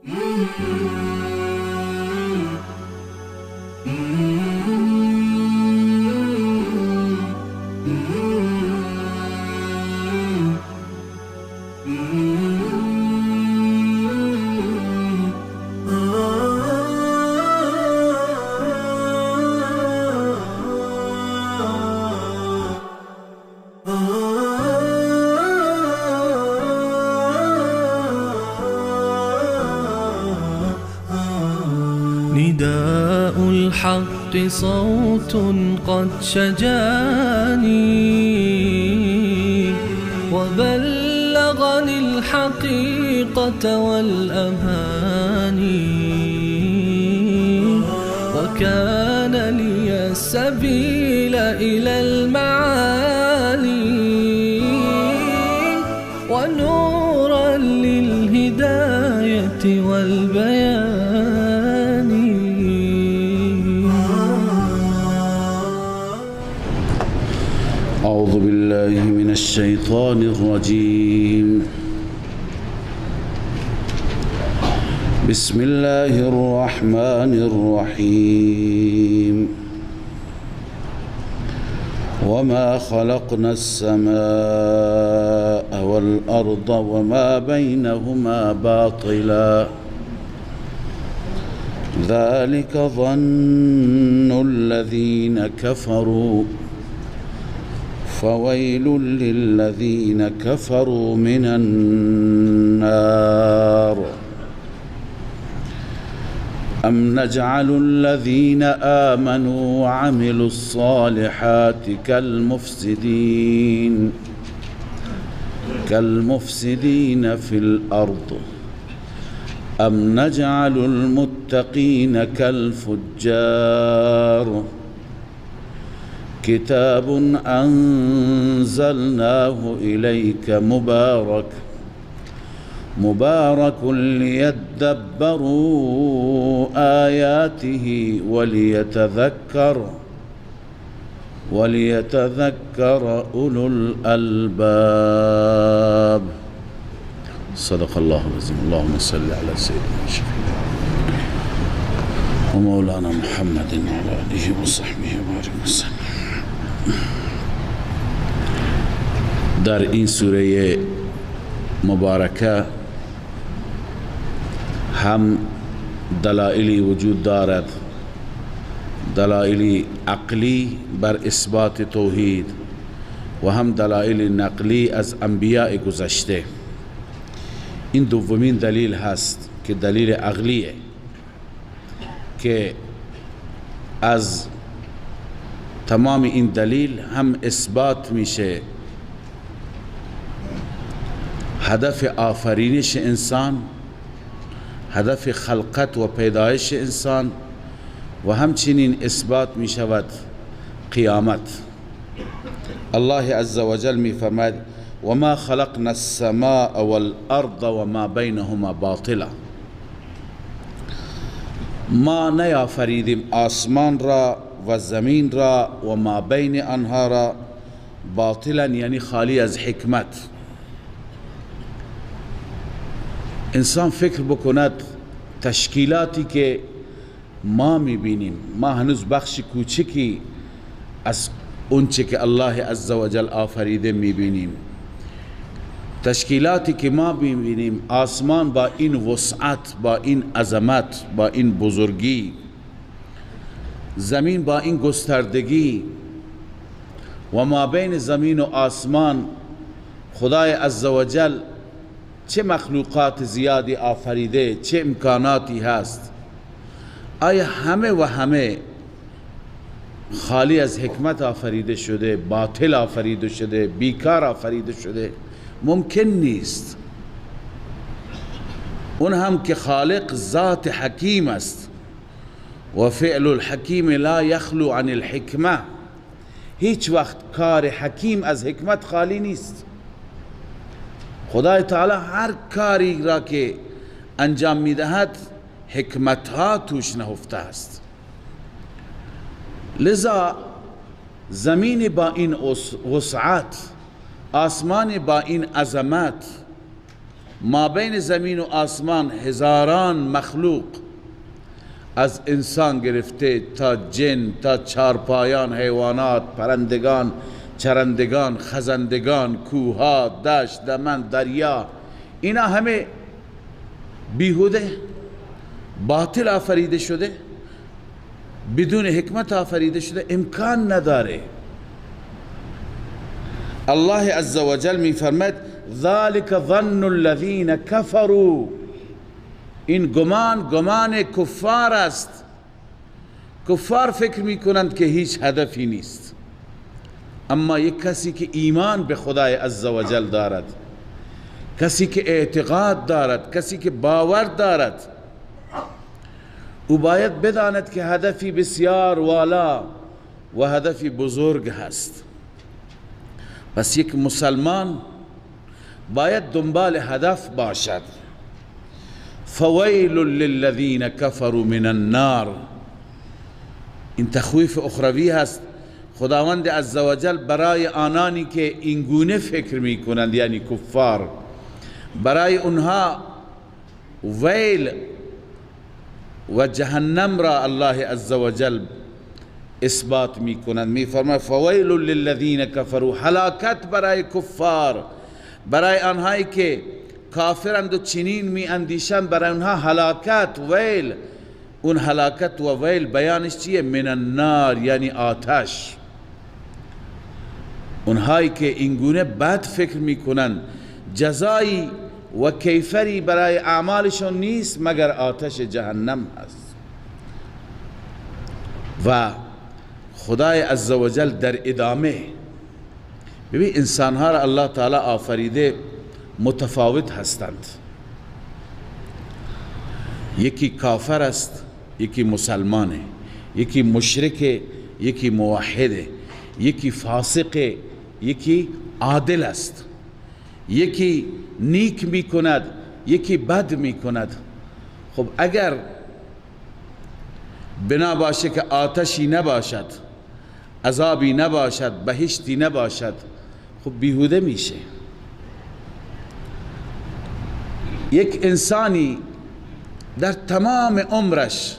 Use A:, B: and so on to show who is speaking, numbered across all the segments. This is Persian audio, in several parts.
A: نداء الحق صوت قد شجاني وبلغني الحقيقة والأماني وكان لي السبيل إلى المعالي ونورا للهداية والبيان.
B: أعوذ بالله من الشيطان الرجيم. بسم الله الرحمن الرحيم. وما خلقنا السماء والأرض وما بينهما باطلا ذلك ظن الذين كفروا فويل للذين كفروا من النار. أم نجعل الذين آمنوا وعملوا الصالحات كالمفسدين في الأرض أم نجعل المتقين كالفجار. كتاب أنزلناه إليك مبارك ليدبروا آياته وليتذكر أولو الألباب. صدق الله العظيم. اللهم صل على سيدنا الشفيع ومولانا محمد وعلى آله وصحبه وبارك وسلم. در این سوره مبارکه هم دلایلی وجود دارد، دلایلی عقلی بر اثبات توحید و هم دلایل نقلی از انبیاء گذشته. این دومین دلیل هست که دلیل عقلیه که از تمام این دلیل هم اثبات میشه هدف آفرینش انسان، هدف خلقت و پیدایش انسان و همچنین اثبات می شود قیامت. الله عز وجل می فرماید وما خلقنا السماء والارض وما بینهما باطلا. ما نیافریدیم آسمان را و زمین را و ما بین آنها را باطلا، یعنی خالی از حکمت. انسان فکر بکند تشکیلاتی که ما میبینیم، ما هنوز بخش کوچکی از اونچه که الله عزوجل آفریده میبینیم. تشکیلاتی که ما میبینیم، آسمان با این وسعت، با این عظمت، با این بزرگی، زمین با این گستردگی و ما بین زمین و آسمان خدای عزوجل چه مخلوقات زیادی آفریده، چه امکاناتی هست. آیا همه و همه خالی از حکمت آفریده شده، باطل آفریده شده، بیکار آفریده شده؟ ممکن نیست. اون هم که خالق ذات حکیم است و فعل الحکیم لا یخلو عن الحکمه. هیچ وقت کار حکیم از حکمت خالی نیست. خدای تعالی هر کاری را که انجام میدهد حکمت ها توش نهفته است. لذا زمین با این وسعت، آسمان با این عظمت، ما بین زمین و آسمان هزاران مخلوق، از انسان گرفته تا جن، تا چارپایان، حیوانات، پرندگان، چرندگان، خزندگان، کوها، دشت، دمن، دریا، اینا همه بیهوده، باطل آفریده شده، بدون حکمت آفریده شده، امکان نداره. الله عز وجل می فرماید ذالک ظن الذین کفروا، این گمان کفار است. کفار فکر می کنند که هیچ هدفی نیست، اما یک کسی که ایمان به خدای عز وجل دارد، کسی که اعتقاد دارد، کسی که باور دارد، او باید بداند که هدفی بسیار والا و هدفی بزرگ هست. پس یک مسلمان باید دنبال هدف باشد. فویل للذین کفروا من النار، این تخویف اخروی هست. خداوند عزوجل برای آنانی که اینگونه فکر می کنند، یعنی کفار، برای اونها ویل و جهنم را الله عزوجل اثبات می کنند. می فرماید فویل للذین کفروا، هلاکت برای کفار، برای آنهایی که کافرند و چنین می اندیشند، برای اونها هلاکت، ویل. اون هلاکت و ویل بیانش چیه؟ من النار، یعنی آتش. اونهایی که اینگونه بد فکر می کنند جزایی و کیفری برای اعمالشون نیست مگر آتش جهنم هست. و خدای عزوجل در ادامه، ببین انسانها را الله تعالی آفریده متفاوت هستند. یکی کافر است، یکی مسلمانه، یکی مشرک، یکی موحده، یکی فاسق، یکی عادل است، یکی نیک می کند، یکی بد می کند. خب اگر بنا باشه که آتشی نباشد، عذابی نباشد، بهشتی نباشد، خب بیهوده میشه. یک انسانی در تمام عمرش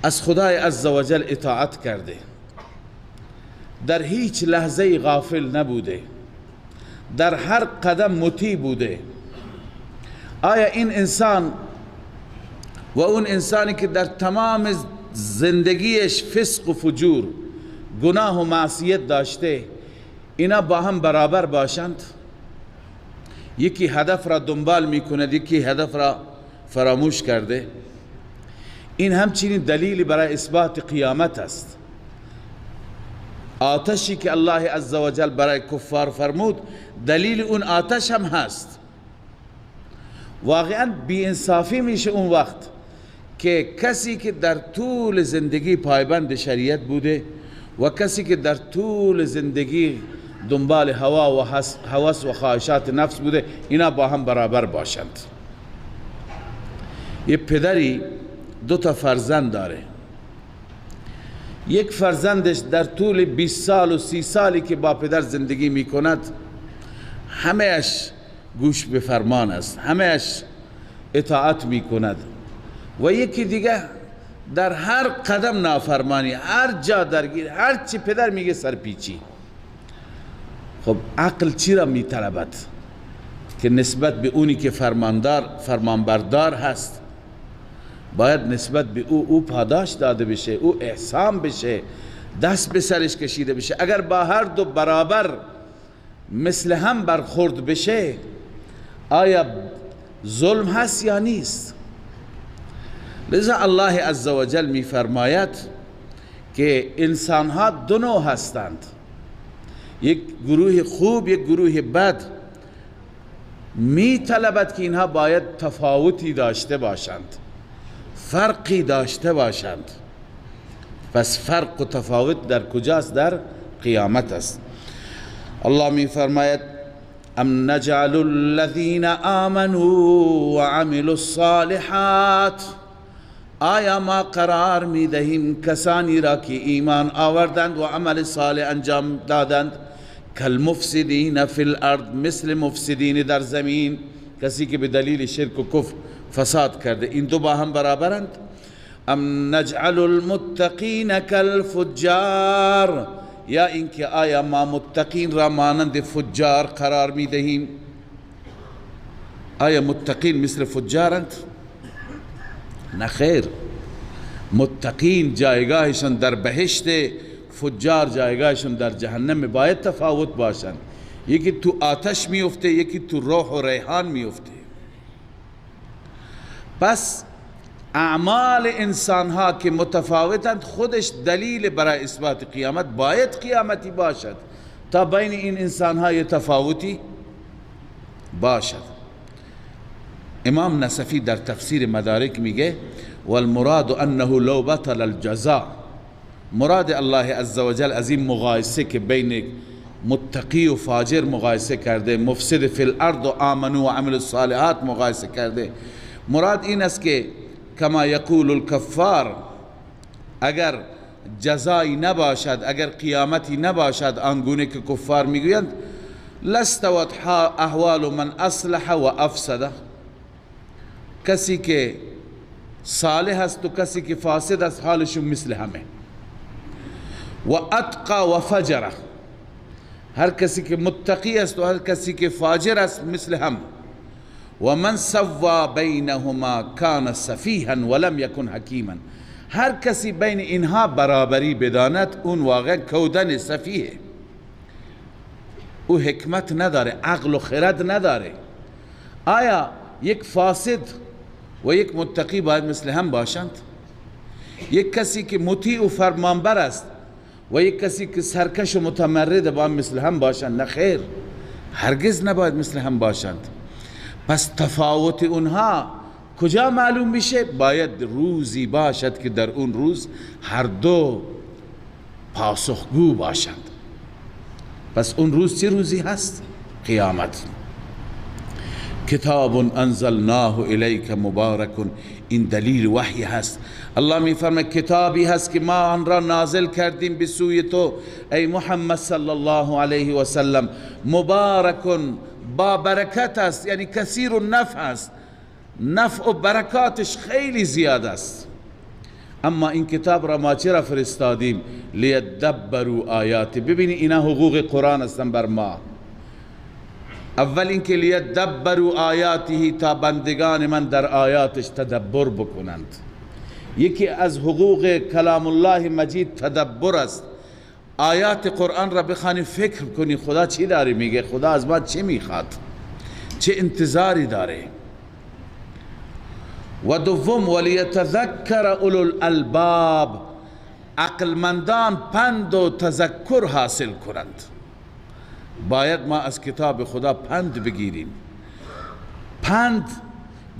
B: از خدای عزوجل اطاعت کرده، در هیچ لحظه غافل نبوده، در هر قدم مطیع بوده. آیا این انسان و اون انسانی که در تمام زندگیش فسق و فجور، گناه و معصیت داشته، اینا با هم برابر باشند؟ یکی هدف را دنبال میکند، یکی هدف را فراموش کرده. این همچنین دلیلی برای اثبات قیامت است. آتشی که الله عزوجل برای کفار فرمود، دلیل اون آتش هم هست. واقعا بی انصافی میشه اون وقت که کسی که در طول زندگی پایبند شریعت بوده و کسی که در طول زندگی دنبال هوا و هوس و خواهشات نفس بوده، اینا با هم برابر باشند. یه پدری 2 فرزند داره. یک فرزندش در طول 20 سال و 30 سالی که با پدر زندگی می کند، همهش گوش به فرمان است، همهش اطاعت می کند، و یکی دیگه در هر قدم نافرمانی، هر جا درگیر، هر چی پدر میگه سرپیچی. خب عقل چی را می طلبد که نسبت به اونی که فرمانبردار هست باید نسبت به او پاداش داده بشه، او احسان بشه، دست به سرش کشیده بشه. اگر با هر دو برابر مثل هم برخورد بشه، آیا ظلم هست یا نیست؟ لذا الله عزوجل می فرماید که انسان ها 2 نوع هستند، یک گروه خوب، یک گروه بد. می طلبد که اینها باید تفاوتی داشته باشند، فرقی داشته باشند. پس فرق و تفاوت در کجاست؟ در قیامت است. الله می فرماید ام نجعل الذین آمنوا وعملوا الصالحات، آیا ما قرار می دهیم کسانی را که ایمان آوردند و عمل صالح انجام دادند، کالمفسدین فی الارض، مثل مفسدین در زمین، کسی که به دلیل شرک و کفر فساد کرده. این دو با هم برابرند. ام نجعل المتقین کالفجار، یا اینکه آیا ما متقین را مانند فجار قرار می دهیم؟ آیا متقین مثل فجارند؟ نه خیر، متقین جایگاهشان در بهشت، فجار جایگاهشان در جهنم. باید تفاوت باشند، یکی تو آتش میفته، یکی تو روح و ریحان میفته. پس اعمال انسان ها که متفاوتند خودش دلیل برای اثبات قیامت. باید قیامتی باشد تا بین این انسان های تفاوتی باشد. امام نصفی در تفسیر مدارک میگه والمراد انه لو بطل الجزاء، مراد الله عزوجل از این مقایسه که بین متقی و فاجر مقایسه کرده، مفسد فی الارض و آمنو و عمل الصالحات مقایسه کرده، مراد این است که کما یقول الکفار، اگر جزایی نباشد، اگر قیامتی نباشد آنگونه که کفار میگویند، لاستوت احوال من اصلح و افسده، کسی که صالح است و کسی که فاسد است حالشون مثل همه. و اتقى و فجر، هر کسی که متقی است و هر کسی که فاجر است مثل هم. و من سوا بینهما کان سفیها ولم یکن حکیما، هر کسی بین اینها برابری بداند اون واقعا کودن سفیه، او حکمت نداره، عقل و خرد نداره. آیا یک فاسد و یک متقی باید مثل هم باشند؟ یک کسی که مطیع و فرمانبر است و یک کسی که سرکش و متمرد باید مثل هم باشند؟ نه خیر، هرگز نباید مثل هم باشند. پس تفاوت اونها کجا معلوم میشه؟ باید روزی باشد که در اون روز هر دو پاسخگو باشند. پس اون روز چه روزی هست؟ قیامت. کتاب انزلناه الیک مبارک، این دلیل وحی هست. الله می فرماید کتابی هست که ما آن را نازل کردیم به سوی تو ای محمد صلی الله علیه و سلم، مبارک، با برکت است، یعنی کثیر النفع است، نفع و برکاتش خیلی زیاد است. اما این کتاب را ما چرا فرستادیم؟ لیدبروا آیاته. ببینید اینا حقوق قرآن هستن بر ما. اول اینکه لیدبروا آیاته، تا بندگان من در آیاتش تدبر بکنند. یکی از حقوق کلام الله مجید تدبر است. آیات قرآن را بخوانی فکر کنی خدا چی داره میگه، خدا از ما چی میخواد، چه انتظاری داره. و دوم ولیتذکر اولو الالباب، عقلمندان پند و تذکر حاصل کنند. باید ما از کتاب خدا پند بگیریم. پند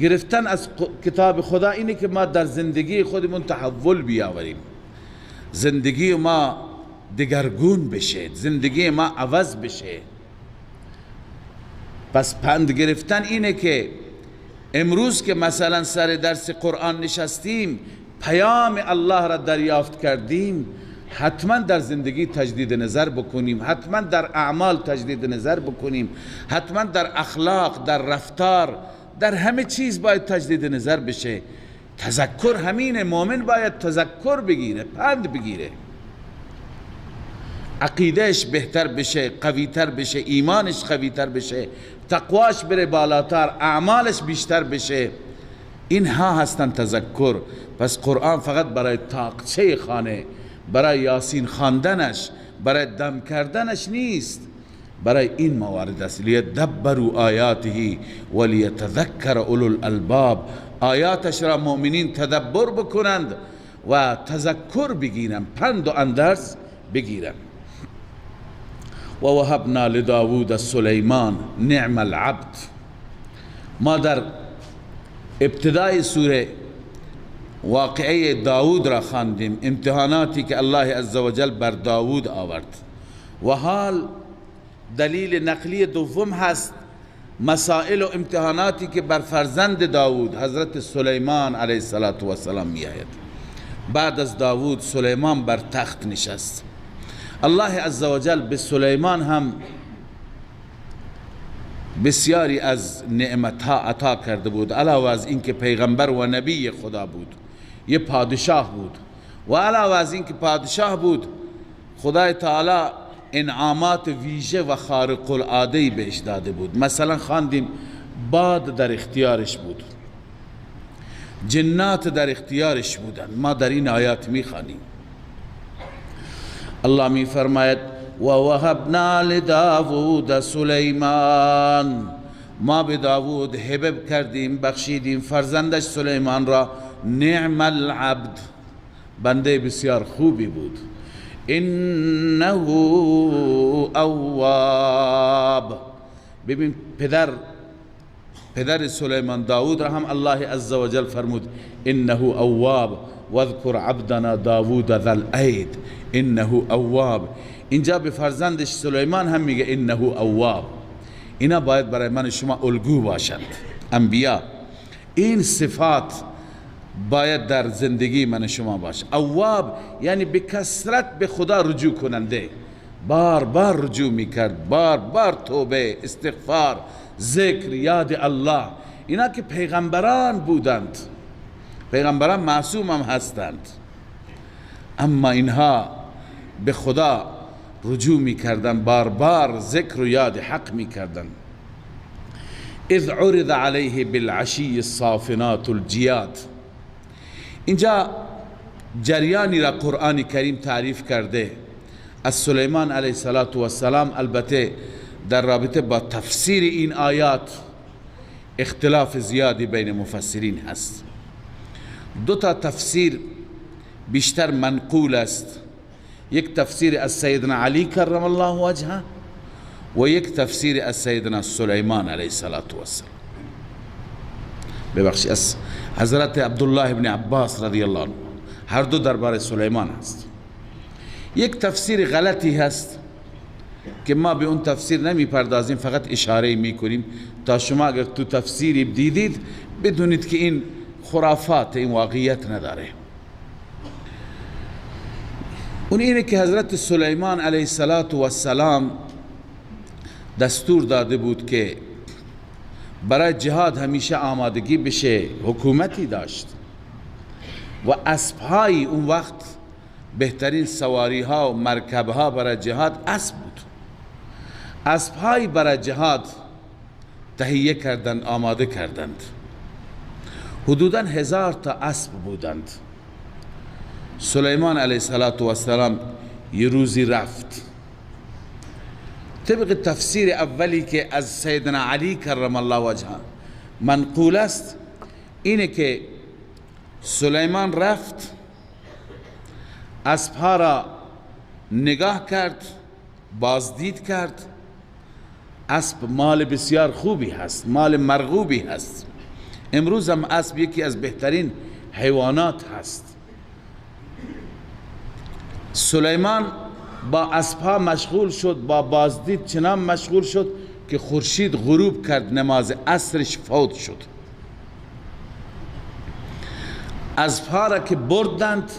B: گرفتن از کتاب خدا اینه که ما در زندگی خودمون تحول بیاوریم، زندگی ما دگرگون بشه، زندگی ما عوض بشه. پس پند گرفتن اینه که امروز که مثلا سر درس قرآن نشستیم، پیام الله را دریافت کردیم، حتما در زندگی تجدید نظر بکنیم، حتما در اعمال تجدید نظر بکنیم، حتما در اخلاق، در رفتار، در همه چیز باید تجدید نظر بشه. تذکر همینه، مؤمن باید تذکر بگیره، پند بگیره، عقیدهش بهتر بشه، قویتر بشه، ایمانش قویتر بشه، تقواش بره بالاتر، اعمالش بیشتر بشه. اینها هستن تذکر. پس قرآن فقط برای تاقچه خانه، برای یاسین خواندنش، برای دم کردنش نیست، برای این موارد است. لیدبروا آیاته ولیتذکر اولو الالباب، آیاتش را مؤمنین تدبر بکنند و تذکر بگیرند، پند و اندرس بگیرند. و وهبنا لداود سلیمان نعم العبد. ما در ابتدای سوره واقعه داود را خواندیم، امتحاناتی که الله عزوجل بر داود آورد. و حال دلیل نقلی دوم هست، مسائل و امتحاناتی که بر فرزند داود حضرت سلیمان علیه السلام می آید. بعد از داود سلیمان بر تخت نشست. الله عزوجل به سلیمان هم بسیاری از نعمتها عطا کرده بود. علاوه از اینکه پیغمبر و نبی خدا بود، یه پادشاه بود، و علاوه از اینکه پادشاه بود، خدای تعالی انعامات ویژه و خارق العاده بهش داده بود. مثلا خواندیم باد در اختیارش بود، جنات در اختیارش بودن. ما در این آیات میخوانیم الله می فرماید و وهبنا لداود سلیمان، ما به داود هبه کردیم، بخشیدیم فرزندش سلیمان را. نعم العبد، بنده بسیار خوبی بود. انه اواب، ببین پدر سلیمان داود را هم الله عزوجل فرمود انه اواب واذکر عبدنا داود ذا الأید انه اواب. اینجا به فرزندش سلیمان هم میگه انه اواب. اینا باید برای من شما الگو باشند. انبیا این صفات باید در زندگی من شما باشه. اواب یعنی به کثرت به خدا رجوع کننده، بار بار رجوع میکرد، بار بار توبه، استغفار، ذکر، یاد الله. اینا که پیغمبران بودند، پیغمبران معصوم هم هستند، اما اینها به خدا رجوع میکردن، بار بار ذکر و یاد حق میکردن. اذ عرض علیه بالعشی الصافنات الجیاد. اینجا جریانی را قرآن کریم تعریف کرده از سلیمان علیه السلام. البته در رابطه با تفسیر این آیات اختلاف زیادی بین مفسرین هست. دو تا تفسیر بیشتر منقول است. یک تفسیر از سیدنا علی کرم الله وجهه و یک تفسیر از سیدنا سلیمان علیه السلام. ببخشید از حضرت عبدالله ابن عباس رضی الله عنه. هر دو درباره سلیمان هست. یک تفسیر غلطی هست که ما به اون تفسیر نمی پردازیم، فقط اشاره می کنیم تا شما اگر تو تفسیری دیدید بدونید که این خرافات، این واقعیت نداره. اون اینه که حضرت سلیمان علیه السلام دستور داده بود که برای جهاد همیشه آمادگی بشه. حکومتی داشت و اسبهای اون وقت بهترین سواری ها و مرکب ها برای جهاد اسب بود. اسبهای برای جهاد تهیه کردند، آماده کردند. حدوداً 1000 تا اسب بودند. سلیمان علیه السلام یه روزی رفت. طبق تفسیر اولی که از سیدنا علی کرم الله وجهه منقول است، اینه که سلیمان رفت، اسبها را نگاه کرد، بازدید کرد. اسب مال بسیار خوبی هست، مال مرغوبی هست. امروز هم اسب یکی از بهترین حیوانات هست. سلیمان با اسبها مشغول شد، با بازدید چنان مشغول شد که خورشید غروب کرد، نماز عصرش فوت شد. اسبها را که بردند،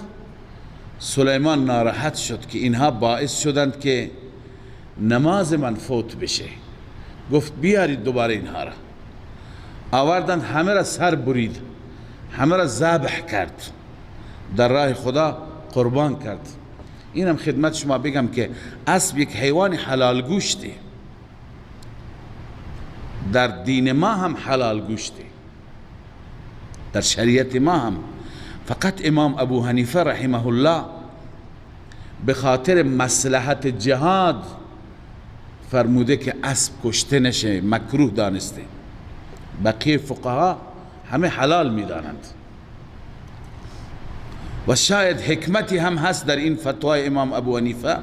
B: سلیمان ناراحت شد که اینها باعث شدند که نماز من فوت بشه. گفت بیارید دوباره اینها را. آوردند، همه را سر برید، همه را ذبح کرد، در راه خدا قربان کرد. اینم خدمت شما بگم که اسب یک حیوان حلال گوشته، در دین ما هم حلال گوشته، در شریعت ما هم. فقط امام ابو حنیفه رحمه الله به خاطر مصلحت جهاد فرموده که اسب کشته نشه، مکروه دانسته. بقیه فقها همه حلال میدانند. و شاید حکمتی هم هست در این فتوای امام ابو حنیفه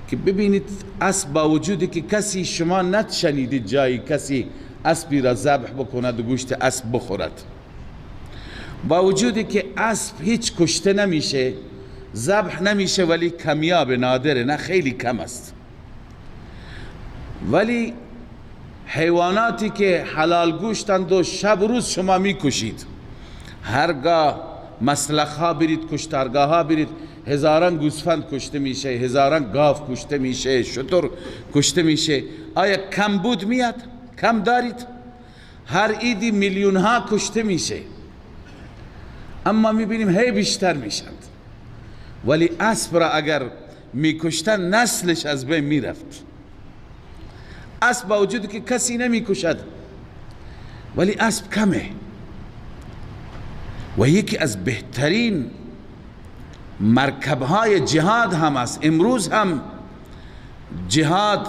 B: که ببینید اسب با وجودی که کسی شما نشنیدید جایی کسی اسبی را ذبح بکند و گوشت اسب بخورد، با وجودی که اسب هیچ کشته نمیشه، ذبح نمیشه، ولی کمیاب، نادره، نه خیلی کم است. ولی حیواناتی که حلال گوشتند و شب روز شما میکشید، هرگاه مسلخ ها برید، کشتارگاه ها برید، هزاران گوسفند کشته میشه، هزاران گاو کشته میشه، شتر کشته میشه. آیا کم بود میاد؟ کم دارید؟ هر عیدی میلیون ها کشته میشه، اما میبینیم هی بیشتر میشند. ولی اسب را اگر میکشتن نسلش از بین میرفت. اسب با وجودی که کسی نمیکشد ولی اسب کمه و یکی از بهترین مرکبهای جهاد هم است. امروز هم جهاد،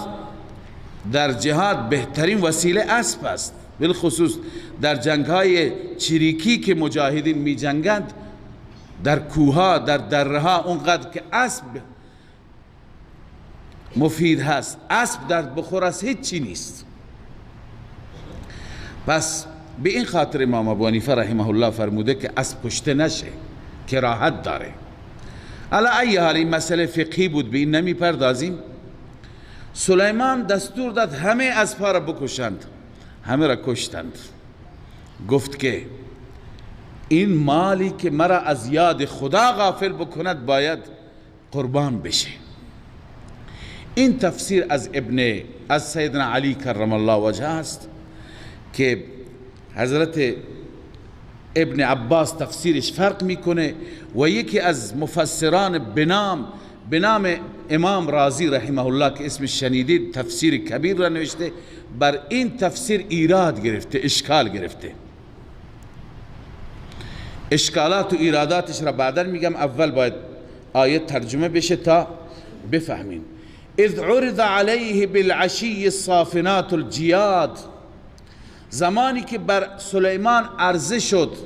B: در جهاد بهترین وسیله اسب است، بالخصوص در جنگهای چریکی که مجاهدین می جنگند در کوها، در درها، اونقدر که اسب مفید هست. اسب در بخور از هیچی نیست. پس به این خاطر امام ابو حنیفه رحمه الله فرموده که اسب کشته نشه، کراهت داره. علی ای حال این مسئله فقهی بود، به این نمی پردازیم. سلیمان دستور داد همه اسبها را بکشند، همه را کشتند. گفت که این مالی که مرا از یاد خدا غافل بکند باید قربان بشه. این تفسیر از سیدنا علی کرم الله وجهه است که حضرت ابن عباس تفسیرش فرق میکنه و یکی از مفسران به نام امام رازی رحمه الله که اسمش شنیدید تفسیر کبیر را نوشته، بر این تفسیر ایراد گرفته، اشکال گرفته. اشکالات و ایراداتش را بعدا میگم، اول باید آیت ترجمه بشه تا بفهمین. اذ عرض علیه بالعشی الصافنات الجیاد، زمانی که بر سلیمان عرضه شد،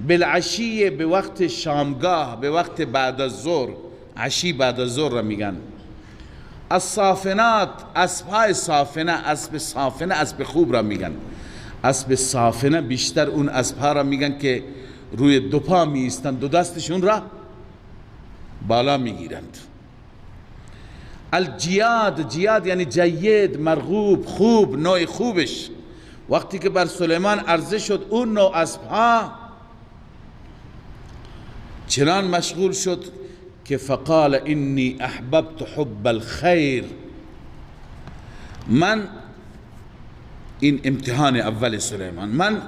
B: بالعشی به وقت شامگاه، به وقت بعد از ظهر، عشی بعد از ظهر را میگن. الصافنات، اسبهای صافنه، اسب صافنه اسب خوب را میگن. اسب صافنه بیشتر اون اسبها را میگن که روی دو پا می ایستند، دو دستشون را بالا میگیرند. الجیاد، جیاد یعنی جید، مرغوب، خوب، نوع خوبش. وقتی که بر سلیمان عرضه شد اون نوع اسبها چنان مشغول شد که فقال انی احببت حب الخیر، من، این امتحان اول سلیمان، من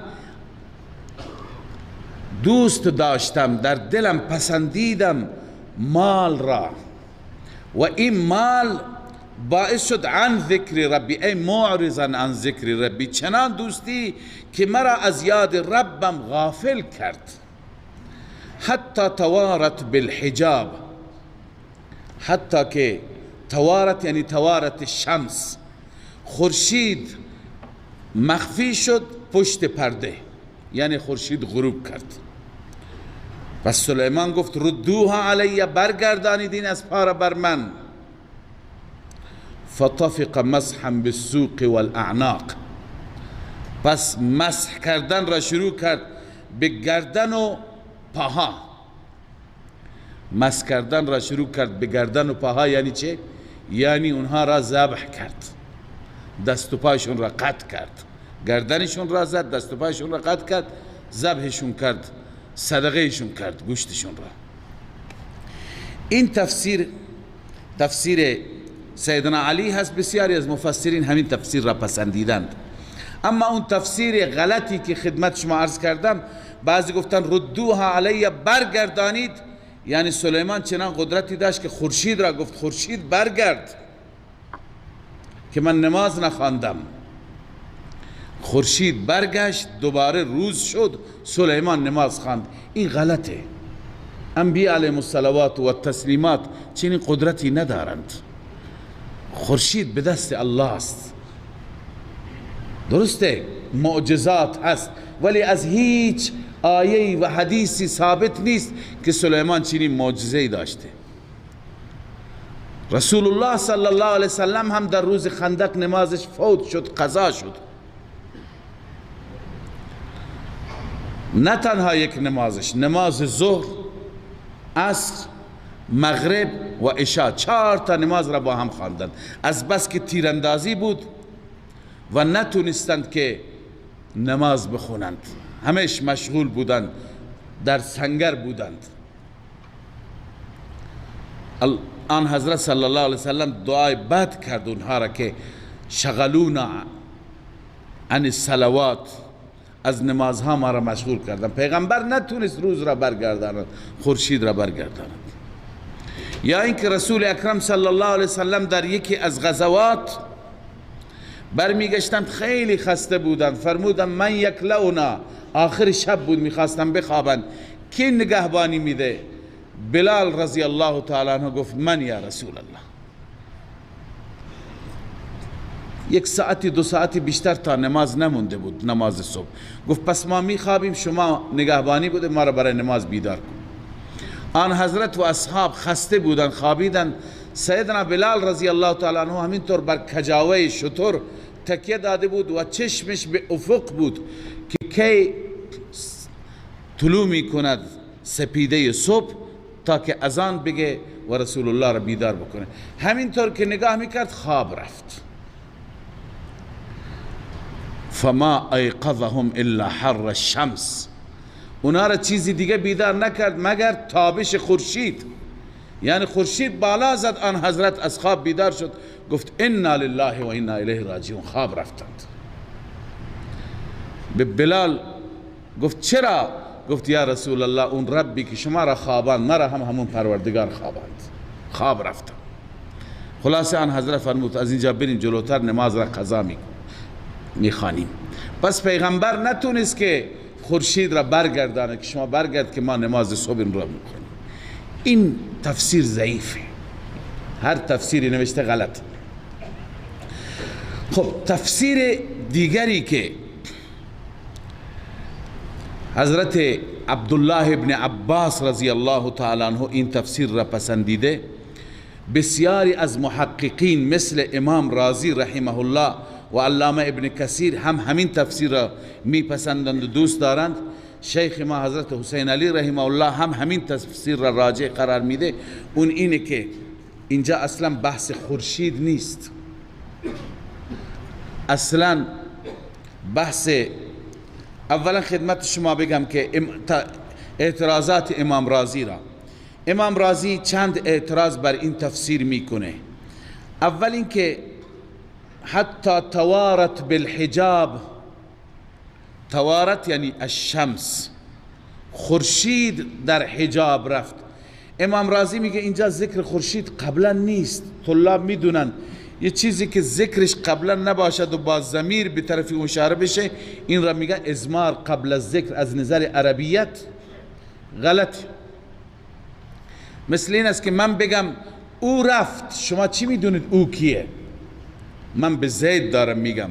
B: دوست داشتم، در دلم پسندیدم مال را و این مال باعث شد عن ذکر ربی، ای معرضا عن ذکر ربی، چنان دوستی که مرا از یاد ربم غافل کرد. حتی توارت بالحجاب، حتی که توارت یعنی توارت شمس، خورشید مخفی شد پشت پرده، یعنی خورشید غروب کرد. و سلیمان گفت ردوها علی، برگردانید این اسبها را بر من. فطفق مسحا بالسوق والاعناق، پس مسح کردن را شروع کرد به گردن و پاها. مسح کردن را شروع کرد به گردن و پاها یعنی چه؟ یعنی اونها را ذبح کرد، دست و پایشون را قطع کرد، گردنشون را زد، دست و پایشون را قطع کرد، ذبحشون کرد، صدقهشون کرد گوشتشون را. این تفسیر سیدنا علی هست. بسیاری از مفسرین همین تفسیر را پسندیدند. اما اون تفسیر غلطی که خدمت شما عرض کردم، بعضی گفتن ردوها علی، برگردانید، یعنی سلیمان چنان قدرتی داشت که خورشید را گفت خورشید برگرد که من نماز نخواندم. خورشید برگشت، دوباره روز شد، سلیمان نماز خواند. این غلطه. انبیاء علیهم الصلوات و التسلیمات چنین قدرتی ندارند. خورشید به دست الله است. درسته معجزات هست، ولی از هیچ آیه و حدیثی ثابت نیست که سلیمان چنین معجزه‌ای داشته. رسول الله صلی الله علیه وسلم هم در روز خندق نمازش فوت شد، قضا شد. نه تنها یک نمازش، نماز ظهر، عصر، مغرب و عشاء، 4 تا نماز را با هم خواندند. از بس که تیراندازی بود و نتونستند که نماز بخونند، همش مشغول بودند، در سنگر بودند. آن حضرت صلی الله علیه وسلم دعای بد کرد اونها را که شغلونا عن الصلوات، از نمازها ما را مشغول کردن. پیغمبر نتونست روز را برگرداند، خورشید را برگرداند. یا اینکه رسول اکرم صلی الله علیه وسلم در یکی از غزوات برمیگشتند، خیلی خسته بودند، فرمودند من یکلؤنا، آخر شب بود میخواستن بخوابند، کی نگهبانی میده؟ بلال رضی الله تعالی عنه گفت من یا رسول الله. 1 ساعتی 2 ساعتی بیشتر تا نماز نمونده بود، نماز صبح. گفت پس ما میخوابیم، شما نگهبانی بوده، ما را برای نماز بیدار کن. آن حضرت و اصحاب خسته بودن، خوابیدن. سیدنا بلال رضی الله تعالی عنه همینطور بر کجاوه شتر تکیه داده بود و چشمش به افق بود که کی طلوع میکند سپیده صبح تا که اذان بگه و رسول الله را بیدار بکنه. همینطور که نگاه میکرد خواب رفت. فما ایقظهم الا حر الشمس، اونا را چیزی دیگه بیدار نکرد مگر تابش خورشید. یعنی خورشید بالا زد، آن حضرت از خواب بیدار شد، گفت انا لله و انا الیه راجعون. خواب رفتند. به بلال گفت چرا؟ گفت یا رسول الله اون ربی که شما را خواباند مرا هم همون پروردگار خواباند، خواب رفتم. خلاصه آن حضرت فرمود از اینجا بریم جلوتر نماز را قضا میخوانیم. پس پیغمبر نتونست که خورشید را برگردانه که شما برگرد که ما نماز صبح را میخوانیم. این تفسیر ضعیفه، هر تفسیری نوشته غلط. خب تفسیر دیگری که حضرت عبدالله ابن عباس رضی الله تعالی عنه این تفسیر را پسندیده، بسیاری از محققین مثل امام رازی رحمه الله و علامه ابن کثیر هم همین تفسیر را میپسندند و دوست دارند. شیخ ما حضرت حسین علی رحمه الله هم همین تفسیر را راجع قرار میده. اون اینه که اینجا اصلا بحث خورشید نیست، اصلا بحث. اولا خدمت شما بگم که اعتراضات امام رازی را، امام رازی چند اعتراض بر این تفسیر میکنه. اول اینکه حتی توارت بالحجاب، توارت یعنی الشمس، خورشید در حجاب رفت. امام رازی میگه اینجا ذکر خورشید قبلا نیست. طلاب میدونن یه چیزی که ذکرش قبلا نباشد و با ضمیر به طرف اشاره بشه، این را میگن ازمار قبل از ذکر. از نظر عربیت غلط. مثل این است که من بگم او رفت، شما چی میدونید او کیه؟ من به زید دارم میگم.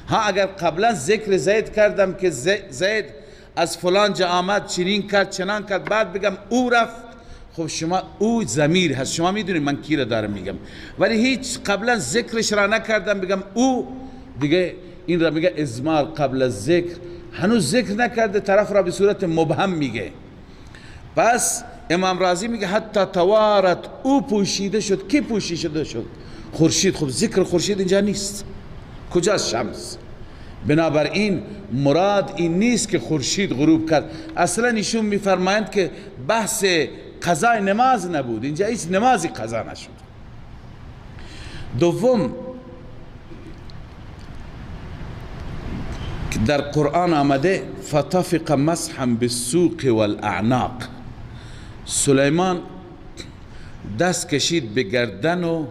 B: ها اگر قبلا ذکر زید کردم که زید از فلان جا آمد، چنین کرد چنان کرد، بعد بگم او رفت، خب شما او ضمیر هست، شما میدونید من کی را دارم میگم. ولی هیچ قبلا ذکرش را نکردم بگم او، دیگه این را میگه ازمار قبل از ذکر. هنوز ذکر نکرده، طرف را به صورت مبهم میگه. پس امام رازی میگه حتی توارت، او پوشیده شد. کی پوشیده شد؟ خورشید. خب ذکر خورشید اینجا نیست، کجاست شمس؟ بنابراین مراد این نیست که خورشید غروب کرد. اصلا ایشون میفرمایند که بحث قضای نماز نبود، اینجا هیچ نمازی قضا نشد. دوم در قرآن آمده فطفق مسحا بالسوق والاعناق، سلیمان دست کشید به گردن و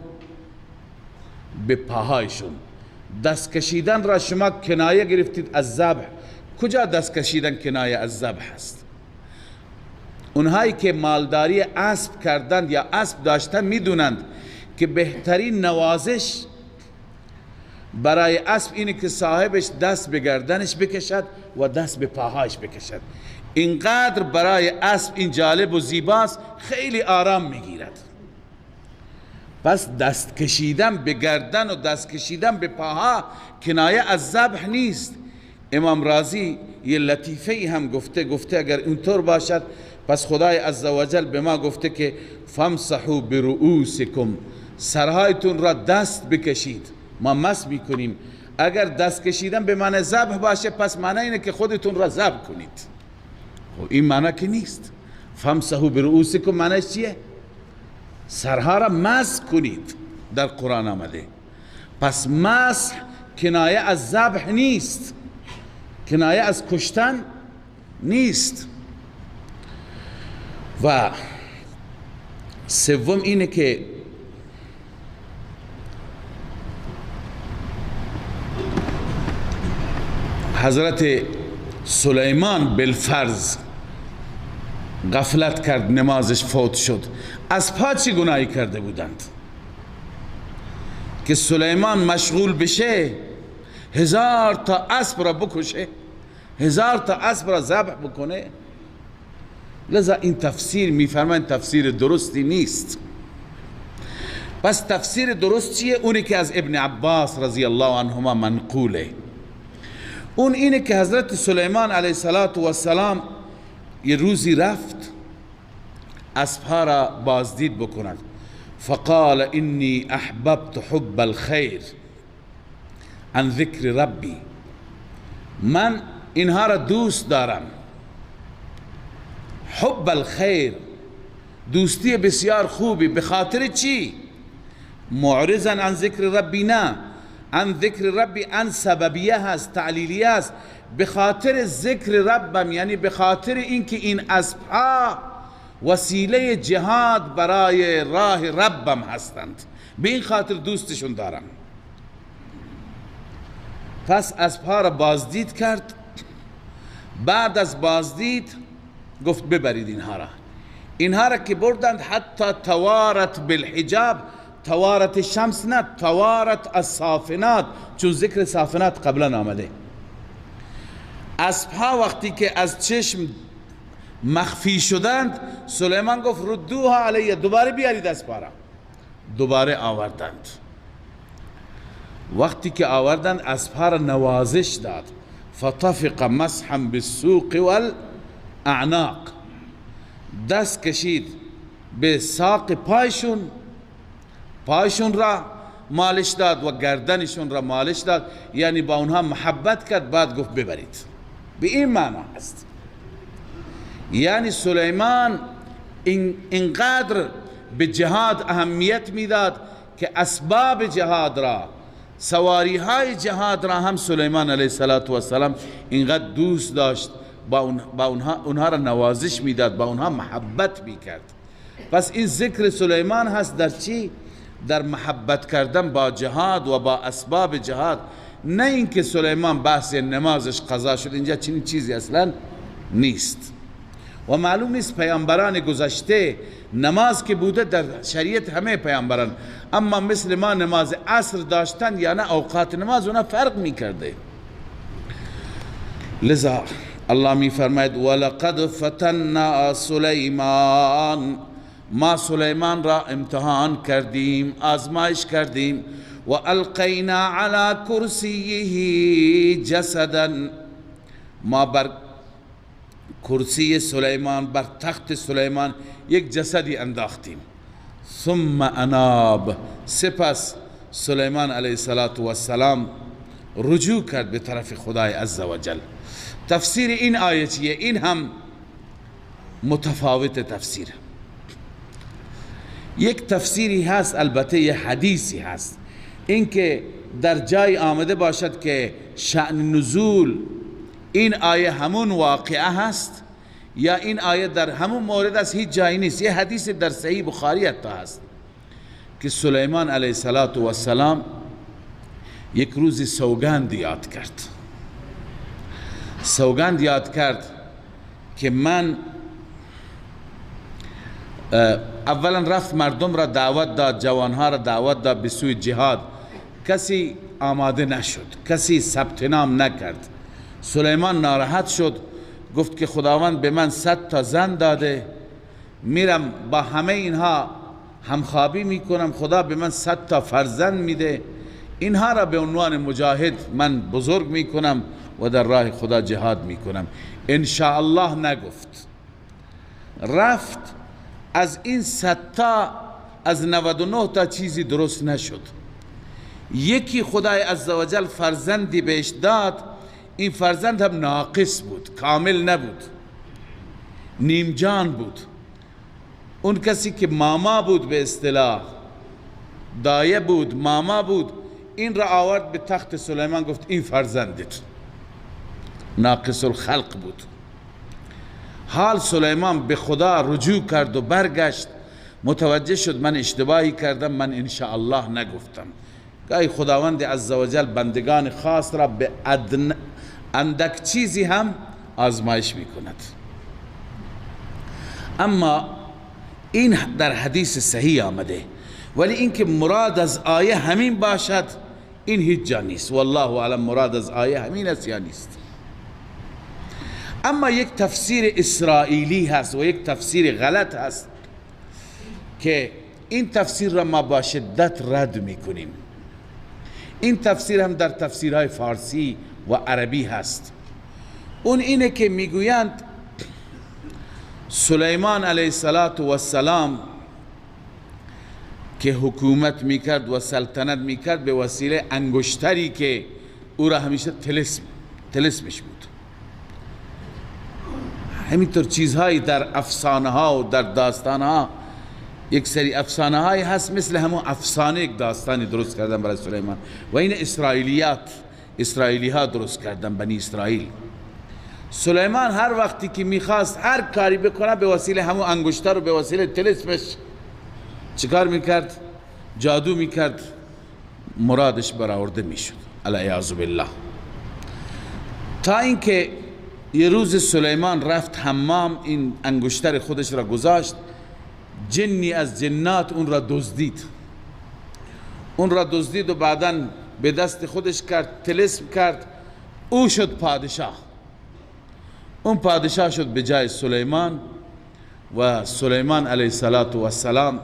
B: به پاهایشون. دست کشیدن را شما کنایه گرفتید از ذبح. کجا دست کشیدن کنایه از ذبح است؟ اونهایی که مالداری اسب کردند یا اسب داشتن میدونند که بهترین نوازش برای اسب اینه که صاحبش دست به گردنش بکشد و دست به پاهایش بکشد. اینقدر برای اسب این جالب و زیباست، خیلی آرام میگیرد. پس دست کشیدن به گردن و دست کشیدن به پاها کنایه از ذبح نیست. امام رازی یه لطیفه هم گفته اگر اینطور باشد پس خدای عزوجل به ما گفته که فامسحوا برؤوسکم، سرهایتون را دست بکشید. ما مس میکنیم. اگر دست کشیدن به معنی ذبح باشه پس معنی اینه که خودتون را ذبح کنید. خب این معنی که نیست. فامسحوا برؤوسکم معنیش چیه؟ سرها را مسح کنید. در قرآن آمده. پس مسح کنایه از ذبح نیست، کنایه از کشتن نیست. و سوم اینه که حضرت سلیمان بالفرض غفلت کرد، نمازش فوت شد. از پا چی گناهی کرده بودند که سلیمان مشغول بشه 1000 تا اسب را بکشه، 1000 تا اسب را ذبح بکنه؟ لذا این تفسیر میفرمایند تفسیر درستی نیست. پس تفسیر درست چیه؟ اونی که از ابن عباس رضی الله عنهما منقوله. اون اینه که حضرت سلیمان علیه السلام یه روزی رفت اسبها را بازدید بکند. فقال انی احببت حب الخیر عن ذکر ربی، من اینها را دوست دارم. حب الخیر، دوستی بسیار خوبی. به خاطر چی؟ معرضا عن ذکر ربی، نه عن ذکر ربی عن سببیه هست، تعلیلیه هست. به خاطر ذکر ربم، یعنی به خاطر اینکه این اسبها وسیله جهاد برای راه ربم هستند، به این خاطر دوستشون دارم. پس اسبها را بازدید کرد. بعد از بازدید گفت ببرید اینها را که بردند حتی توارت بالحجاب، توارت شمس نه، توارت الصافنات، چون ذکر صافنات قبلا آمده. اسبها وقتی که از چشم مخفی شدند، سلیمان گفت ردوها علیه، دوباره بیارید اسبها را. دوباره آوردند. وقتی که آوردند اسبها را نوازش داد. فطفق مسحا بالسوق والاعناق، دست کشید به ساق پایشون را مالش داد و گردنشون را مالش داد، یعنی با اونها محبت کرد. بعد گفت ببرید. به این معنی است. یعنی سلیمان اینقدر به جهاد اهمیت میداد که اسباب جهاد را، سواری های جهاد را هم سلیمان علیه السلام اینقدر دوست داشت، با اونها را نوازش میداد، با اونها محبت میکرد. پس این ذکر سلیمان هست در چی؟ در محبت کردن با جهاد و با اسباب جهاد، نه اینکه سلیمان بحث نمازش قضا شد. اینجا چنین چیزی اصلا نیست. و معلوم نیست پیامبران گذشته نماز که بوده در شریعت همه پیامبران، اما مثل ما نماز عصر داشتن یا نه اوقات نماز اونا فرق میکرده. لذا الله می فرماید ولقد فتنا سلیمان، ما سلیمان را امتحان کردیم، آزمایش کردیم. و القینا علی کرسیه جسدا، ما بر کرسی سلیمان، بر تخت سلیمان یک جسدی انداختیم. ثم اناب، سپس سلیمان علیه السلام رجوع کرد به طرف خدای عزوجل. تفسیر این آیه چیه؟ این هم متفاوت تفسیر. یک تفسیری هست، البته یه حدیثی هست، اینکه در جای آمده باشد که شأن نزول این آیه همون واقعه هست، یا این آیه در همون مورد است، هیچ جایی نیست. یه حدیث در صحیح بخاری حتی هست که سلیمان علیه السلام یک روزی سوگند یاد کرد. سوگند یاد کرد که من اولا رفت مردم را دعوت داد، جوانها را دعوت داد به سوی جهاد. کسی آماده نشد، کسی ثبت نام نکرد. سلیمان ناراحت شد، گفت که خداوند به من 100 تا زن داده، میرم با همه اینها همخوابی میکنم، خدا به من 100 تا فرزند میده، اینها را به عنوان مجاهد من بزرگ میکنم و در راه خدا جهاد میکنم. انشاءالله نگفت. رفت، از این 100 تا از 99 تا چیزی درست نشد. یکی خدای عزوجل فرزندی بهش داد، این فرزند هم ناقص بود، کامل نبود، نیم جان بود. اون کسی که ماما بود، به اصطلاح دایه بود، ماما بود، این را آورد به تخت سلیمان، گفت این فرزندت ناقص الخلق بود. حال سلیمان به خدا رجوع کرد و برگشت، متوجه شد من اشتباهی کردم، من انشاءالله نگفتم. گاهی خداوند عزوجل بندگان خاص را به اندک چیزی هم آزمایش می کند. اما این در حدیث صحیح آمده، ولی اینکه مراد از آیه همین باشد این هیچ جا نیست. والله اعلم مراد از آیه همین است یا نیست. اما یک تفسیر اسرائیلی هست و یک تفسیر غلط هست که این تفسیر را ما با شدت رد میکنیم. این تفسیر هم در تفسیرهای فارسی و عربی هست. اون اینه که میگویند سلیمان علیه السلام که حکومت میکرد و سلطنت میکرد به وسیله انگشتری که او را همیشه طلسمش بود. همینطور چیزهایی در افسانه ها و در داستان ها، یک سری افسانه هایی هست مثل همون افسانه یک داستانی درست کردن برای سلیمان و این اسرائیلی ها درست کردن، بنی اسرائیل. سلیمان هر وقتی که میخواست هر کاری بکنه به وسیله همون انگشتر و به وسیله طلسمش چیکار میکرد؟ جادو میکرد، مرادش برآورده میشد. العیاذ بالله. تا اینکه یه روز سلیمان رفت حمام، این انگشتر خودش را گذاشت، جنی از جنات اون را دزدید و بعداً به دست خودش کرد، طلسم کرد، او شد پادشاه. اون پادشاه شد به جای سلیمان و سلیمان علیه السلام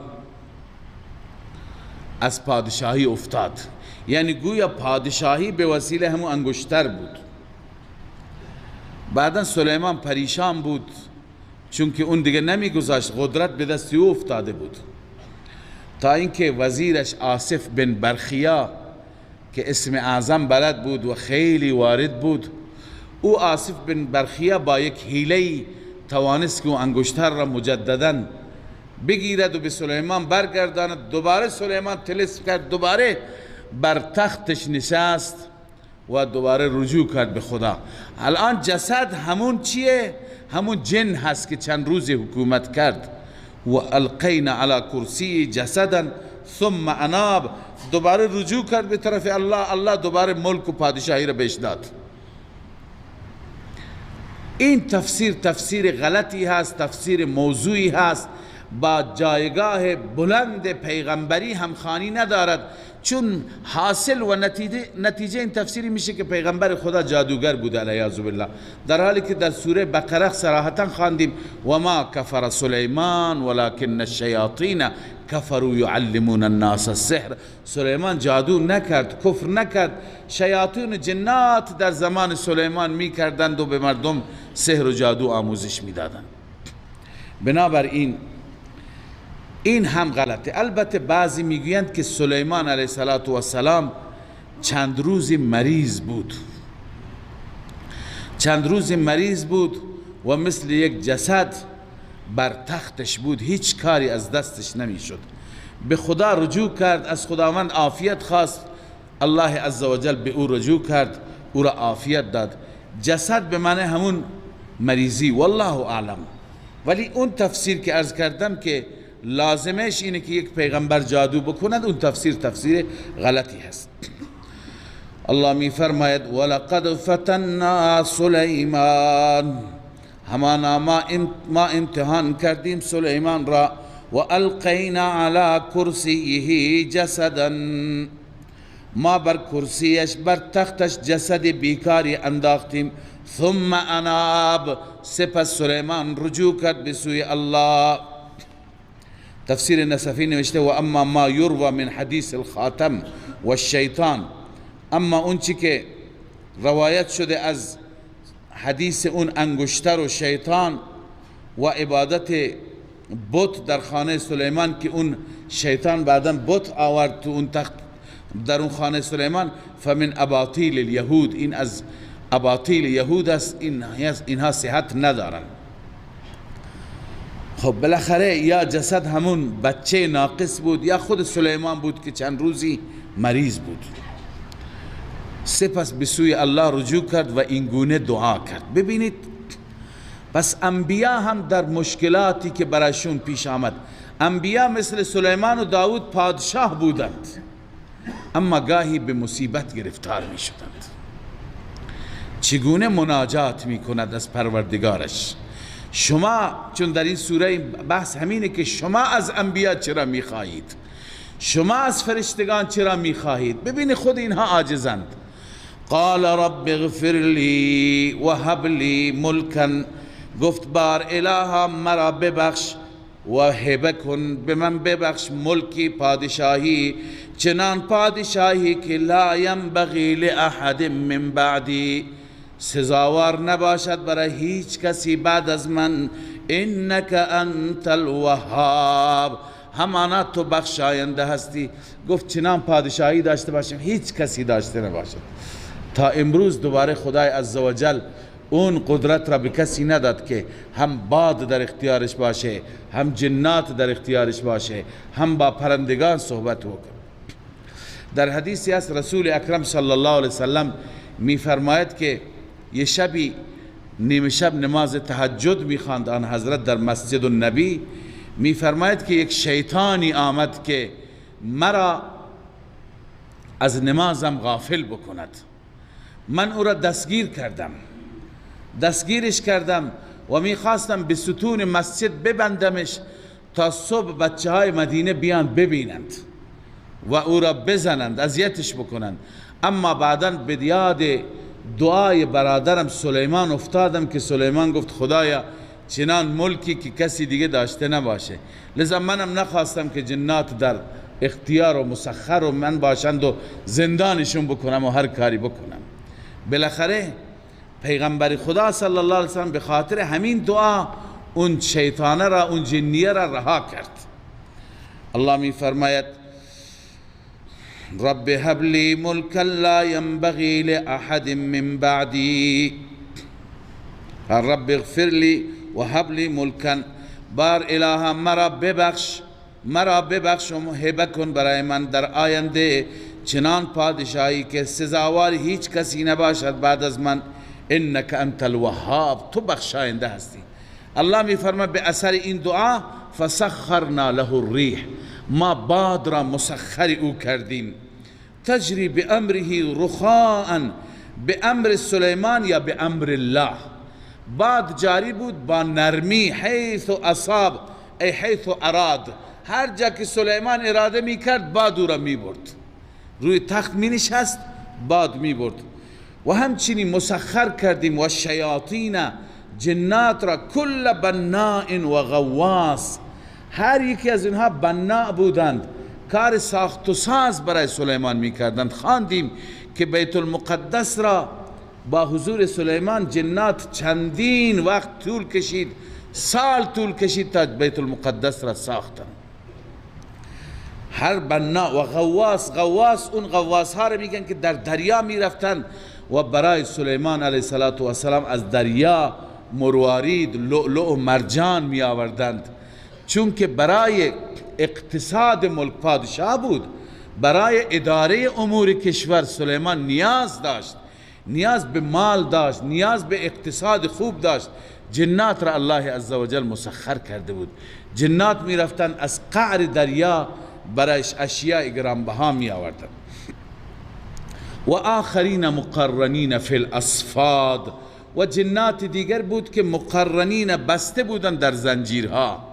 B: از پادشاهی افتاد. یعنی گویا پادشاهی به وسیله همون انگشتر بود. بعدا سلیمان پریشان بود چون که اون دیگه نمیگذاشت، قدرت به دست او افتاده بود، تا اینکه وزیرش آصف بن برخیا که اسم اعظم بلد بود و خیلی وارد بود، او آصف بن برخیا با یک حیله توانست که اون انگشتر را مجددا بگیرد و به سلیمان برگرداند. دوباره سلیمان طلسم کرد، دوباره بر تختش نشست و دوباره رجوع کرد به خدا. الان جسد همون چیه؟ همون جن هست که چند روز حکومت کرد. و القینا علی کرسی جسدا ثم اناب، دوباره رجوع کرد به طرف الله، الله دوباره ملک و پادشاهی را بهش داد. این تفسیر غلطی هست، تفسیر موضوعی هست، با جایگاه بلند پیغمبری همخوانی ندارد، چون حاصل و نتیجه این تفسیری میشه که پیغمبر خدا جادوگر بوده علیه بالله، در حالی که در سوره بقره صراحتا خواندیم و ما کفر سلیمان ولکن الشیاطین کفروا یعلمون الناس السحر. سلیمان جادو نکرد، کفر نکرد، شیاطین جنات در زمان سلیمان میکردند و به مردم سحر و جادو آموزش میدادند. بنابراین این هم غلطه. البته بعضی میگویند که سلیمان علیه السلام چند روزی مریض بود و مثل یک جسد بر تختش بود، هیچ کاری از دستش نمیشد. به خدا رجوع کرد، از خداوند عافیت خواست، الله عزوجل به او رجوع کرد، او را عافیت داد. جسد به معنی همون مریضی، والله اعلم. ولی اون تفسیر که عرض کردم که لازمش اینه که یک پیغمبر جادو بکند، اون تفسیر غلطی هست. الله می فرماید ولقد فتنا سلیمان، همانا ما امتحان کردیم سلیمان را، و القینا علی کرسیه جسدا، ما بر کرسیش بر تختش جسد بیکاری انداختیم. ثم اناب، سپس سلیمان رجوع کرد به سوی الله. تفسیر نصفی نوشته و اما ما یروى من حدیث الخاتم و الشیطان، اما اون چی که روایت شده از حدیث اون انگشتر و شیطان و عبادت بت در خانه سلیمان که اون شیطان بعدا بت آورد تو اون تخت در اون خانه سلیمان، فمن اباطیل الیهود، این از اباطیل یهود است، اینها صحت ندارن. خب بالاخره یا جسد همون بچه ناقص بود یا خود سلیمان بود که چند روزی مریض بود. سپس به سوی الله رجوع کرد و این گونه دعا کرد. ببینید پس انبیا هم در مشکلاتی که برایشون پیش آمد، انبیا مثل سلیمان و داود پادشاه بودند اما گاهی به مصیبت گرفتار می شدند. چگونه مناجات می کند از پروردگارش؟ شما چون در این سوره بحث همینه که شما از انبیا چرا می خواهید، شما از فرشتگان چرا می خواهید؟ ببین خود اینها عاجزند. قال رب اغفر لی و هب لی ملکا، گفت بار الها مرا ببخش و هبه کن به من ببخش ملکی پادشاهی، چنان پادشاهی که لا ینبغی لاحد من بعدی، سزاوار نباشد برای هیچ کسی بعد از من، انک انت الوهاب، همانا تو بخشاینده هستی. گفت چنان پادشاهی داشته باشم هیچ کسی داشته نباشد. تا امروز دوباره خدای عزوجل اون قدرت را به کسی نداد که هم باد در اختیارش باشه، هم جنات در اختیارش باشه، هم با پرندگان صحبت بکنه. در حدیثی است رسول اکرم صلی الله علیه وسلم می فرماید که یه شبی نیمه شب نماز تهجد می خواند آن حضرت در مسجد النبی، می فرماید که یک شیطانی آمد که مرا از نمازم غافل بکند. من او را دستگیرش کردم و می خواستم به ستون مسجد ببندمش تا صبح بچه های مدینه بیان ببینند و او را بزنند، اذیتش بکنند. اما بعداً به یاد دعای برادرم سلیمان افتادم که سلیمان گفت خدایا چنان ملکی که کسی دیگه داشته نباشه، لذا منم نخواستم که جنات در اختیار و مسخر و من باشند و زندانشون بکنم و هر کاری بکنم. بالاخره پیغمبر خدا صلی الله علیه وسلم به خاطر همین دعا اون شیطانه را، اون جنیه را رها کرد. الله می فرماید رب هب لی ملکا لا ینبغی لاحد من بعدی، رب اغفر لی و هب لی ملکا، بار الها مرا ببخش و هبه کن برای من در آینده چنان پادشاهی که سزاوار هیچ کسی نباشد بعد از من، انک انت الوهاب، تو بخشاینده هستی. الله می فرماید به اثر این دعا فسخرنا له الریح، ما باد را مسخر او کردیم، تجری بامره رخاء، به امر سلیمان یا به امر الله. باد جاری بود با نرمی، حیث اصاب ای حیث اراد، هر جا که سلیمان اراده می کرد باد او را می برد، روی تخت می نشست باد می برد. و همچنین مسخر کردیم و شیاطین، جنات را، کل بناء و غواص، هر یکی از اینها بنا بودند، کار ساخت و ساز برای سلیمان می کردند. خواندیم که بیت المقدس را با حضور سلیمان جنات چندین وقت طول کشید، سال طول کشید تا بیت المقدس را ساختند. هر بنا و غواص، غواص اون غواص ها را میگن که در دریا می رفتن و برای سلیمان علیه السلام از دریا مروارید، لؤلؤ و مرجان می آوردند، چون که برای اقتصاد ملک پادشاه بود، برای اداره امور کشور سلیمان نیاز داشت، نیاز به مال داشت، نیاز به اقتصاد خوب داشت. جنات را الله عزوجل مسخر کرده بود. جنات می رفتن از قعر دریا برایش اشیاء گرانبها می آوردند. و آخرین مقرنین فی الاصفاد، و جنات دیگر بود که مقرنین بسته بودن در زنجیرها،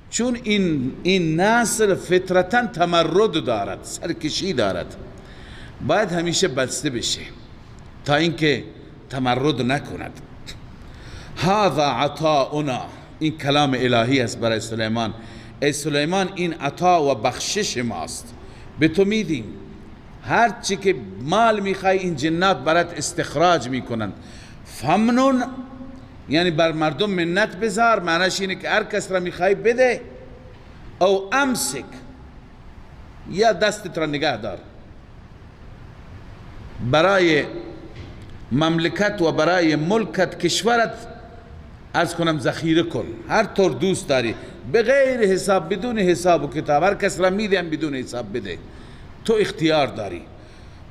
B: چون این نسل فطرتا تمرد دارد، سرکشی دارد، باید همیشه بسته بشه تا اینکه تمرد نکند. هذا عطاؤنا، این کلام الهی است برای سلیمان. ای سلیمان این عطا و بخشش ماست، به تو میدیم، هر چی که مال میخوای این جنات برات استخراج میکنند. فمنون یعنی بر مردم منت بذار، معنیش اینه که هر کس را میخوای بده، او امسک یا دستت را نگه دار، برای مملکت و برای ملکت کشورت از کنم ذخیره کن، هر طور دوست داری، به غیر حساب، بدون حساب و کتاب، هر کس را میدیم بدون حساب بده، تو اختیار داری.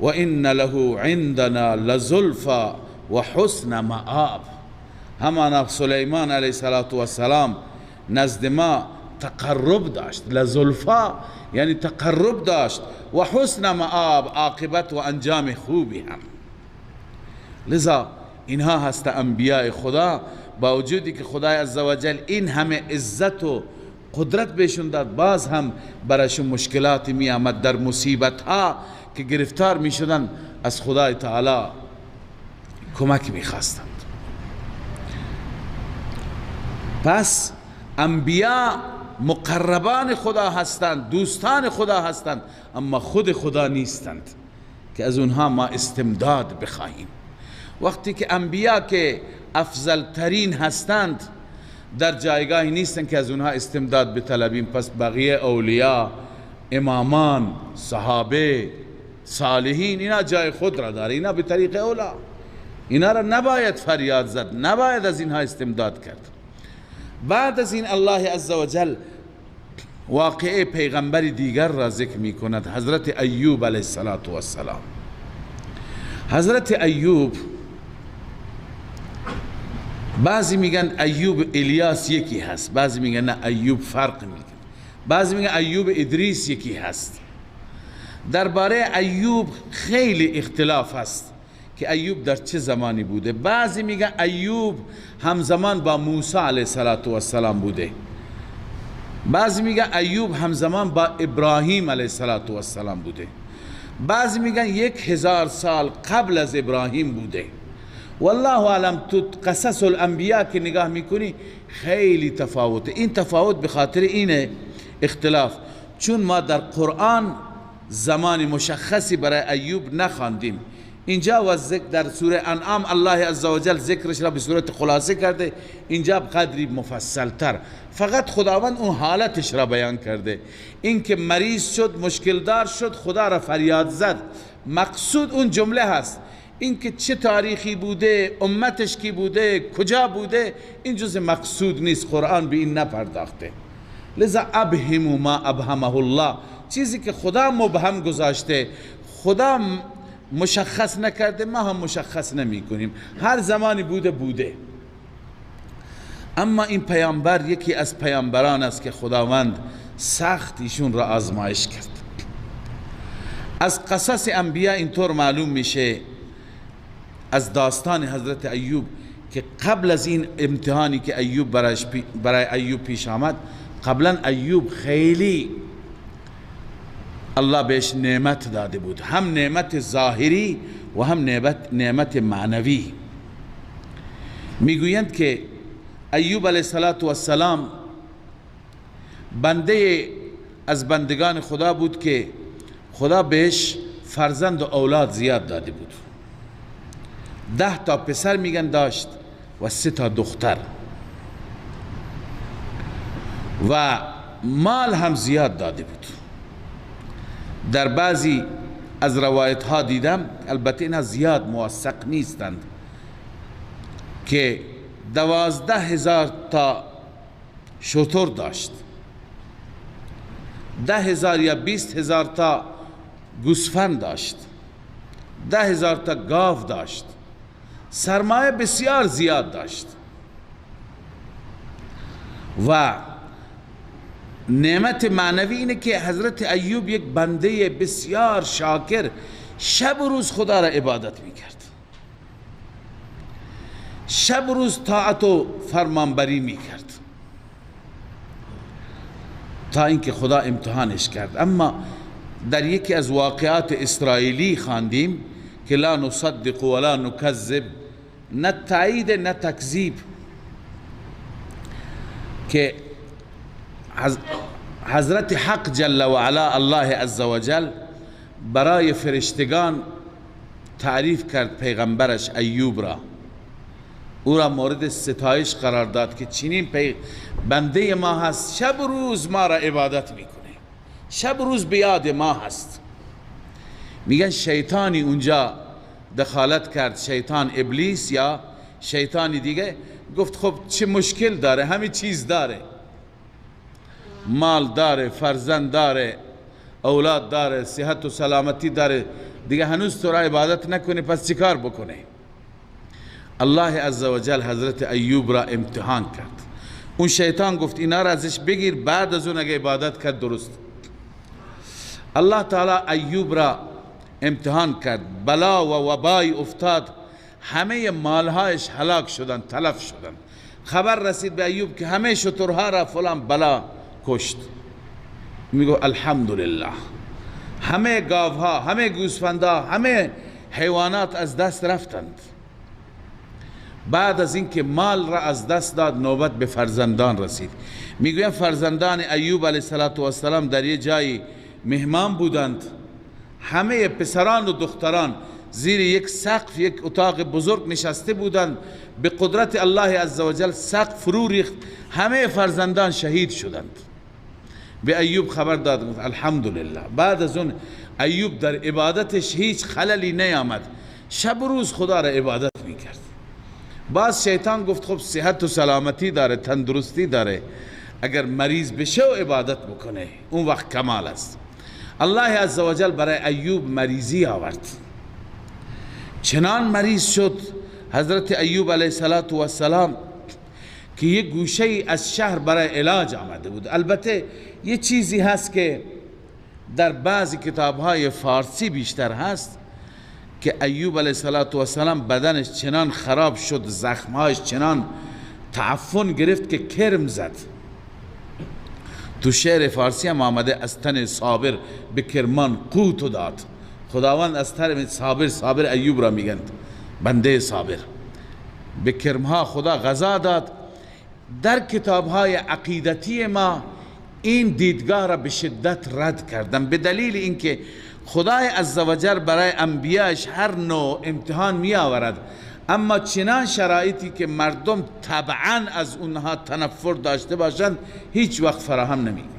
B: و ان له عندنا لزلفا و حسن مآب. همانا سلیمان علیه السلام نزد ما تقرب داشت، لزلفا یعنی تقرب داشت، و حسن مآب عاقبت و انجام خوبی هم. لذا اینها هست انبیاء خدا، با وجودی که خدای عزوجل این همه عزت و قدرت بهشون داد، باز هم برایشون مشکلاتی می آمد، در مصیبت ها که گرفتار می شدن از خدای تعالی کمک می خواستند. پس انبیا مقربان خدا هستند، دوستان خدا هستند، اما خود خدا نیستند که از اونها ما استمداد بخواهیم. وقتی که انبیا که افضل ترین هستند در جایگاهی نیستند که از اونها استمداد بطلبیم، پس بقیه اولیاء، امامان، صحابه، صالحین، اینا جای خود را داره، اینا به طریق اولا، اینا را نباید فریاد زد، نباید از اینها استمداد کرد. بعد از این الله عزوجل واقعه پیغمبر دیگر را ذکر می کند، حضرت ایوب علیه السلام. حضرت ایوب، بعضی میگن ایوب الیاس یکی هست، بعضی میگن نه ایوب فرق میکنه، بعضی میگن ایوب ادریس یکی هست. درباره ایوب خیلی اختلاف هست که ایوب در چه زمانی بوده. بعضی میگن ایوب همزمان با موسی علیه السلام بوده، بعضی میگن ایوب همزمان با ابراهیم علیه السلام بوده، بعضی میگن 1000 سال قبل از ابراهیم بوده. والله علم. تو قصص الانبیاء که نگاه میکنی خیلی تفاوته. این تفاوت به خاطر اینه اختلاف، چون ما در قرآن زمان مشخصی برای ایوب نخواندیم. اینجا و در سوره انعام الله عزوجل ذکرش را به صورت خلاصه کرده، اینجا قدری مفصل تر. فقط خداوند اون حالتش را بیان کرده، این که مریض شد، مشکل دار شد، خدا را فریاد زد، مقصود اون جمله هست. این که چه تاریخی بوده، امتش کی بوده، کجا بوده، این جز مقصود نیست، قرآن به این نپرداخته. لذا ابهم ما ابهمه الله، چیزی که خدا مبهم گذاشته، خدا مشخص نکرده، ما هم مشخص نمی کنیم. هر زمانی بوده. اما این پیامبر یکی از پیامبران است که خداوند سخت ایشون را آزمایش کرد. از قصص انبیا اینطور معلوم میشه، از داستان حضرت ایوب، که قبل از این امتحانی که ایوب برای ایوب پیش آمد، قبلا ایوب خیلی الله بهش نعمت داده بود، هم نعمت ظاهری و هم نعمت معنوی. میگویند که ایوب علیه السلام بنده از بندگان خدا بود که خدا بهش فرزند و اولاد زیاد داده بود. 10 تا پسر میگن داشت و 3 تا دختر، و مال هم زیاد داده بود. در بعضی از روایت ها دیدم، البته اینا زیاد موثق نیستند، که 12,000 تا شتر داشت، 10,000 یا 20,000 تا گوسفند داشت، 10,000 تا گاو داشت، سرمایه بسیار زیاد داشت. و نعمت معنوی اینه که حضرت ایوب یک بنده بسیار شاکر، شب و روز خدا را عبادت میکرد، شب و روز طاعت و فرمانبری میکرد، تا اینکه خدا امتحانش کرد. اما در یکی از واقعات اسرائیلی خواندیم که لا نصدق ولا نکذب، نه تایید نه تکذیب، که حضرت حق جل و علا الله عزوجل برای فرشتگان تعریف کرد پیغمبرش ایوب را، او را مورد ستایش قرار داد که چنین بنده ما هست، شب و روز ما را عبادت میکنه، شب و روز بیاد ما هست. میگن شیطانی اونجا دخالت کرد، شیطان ابلیس یا شیطانی دیگه، گفت خب چه مشکل داره، همه چیز داره، مال داره، فرزند داره، اولاد داره، صحت و سلامتی داره، دیگه هنوز تو را عبادت نکنه، پس چیکار بکنه؟ الله عزوجل حضرت ایوب را امتحان کرد. اون شیطان گفت اینا را ازش بگیر، بعد از اون اگه عبادت کرد درست. الله تعالی ایوب را امتحان کرد، بلا و وبای افتاد، همه مالهایش هلاک شدن، تلف شدن. خبر رسید به ایوب که همه شترها را فلان بلا کشت. میگو الحمدلله، همه گاوها، همه گوسفندها، همه حیوانات از دست رفتند. بعد از اینکه مال را از دست داد، نوبت به فرزندان رسید. میگویم فرزندان ایوب علیه السلام در یه جایی مهمان بودند. همه پسران و دختران زیر یک سقف، یک اتاق بزرگ نشسته بودند. به قدرت الله عزوجل سقف فرو ریخت، همه فرزندان شهید شدند. به ایوب خبر داد، الحمدلله. بعد از اون ایوب در عبادتش هیچ خللی نیامد، شب و روز خدا را عبادت میکرد. باز شیطان گفت خب صحت و سلامتی داره، تندرستی داره، اگر مریض بشه و عبادت بکنه اون وقت کمال است. الله عزوجل برای ایوب مریضی آورد، چنان مریض شد حضرت ایوب علیه السلام که یک گوشه از شهر برای علاج آمده بود. البته یه چیزی هست که در بعضی کتابهای فارسی بیشتر هست که ایوب علیه السلام بدنش چنان خراب شد، زخمهایش چنان تعفن گرفت که کرم زد. تو شعر فارسی هم آمده از تن صابر به کرمان قوت داد. خداوند از تن صابر ایوب را میگند، بنده صابر، به کرمها خدا غذا داد. در کتابهای عقیدتی ما این دیدگاه را به شدت رد کردن، به دلیل اینکه خدای عزوجل برای انبیاءش هر نوع امتحان می آورد، اما چنان شرایطی که مردم طبعا از اونها تنفر داشته باشند هیچ وقت فراهم نمی کنه.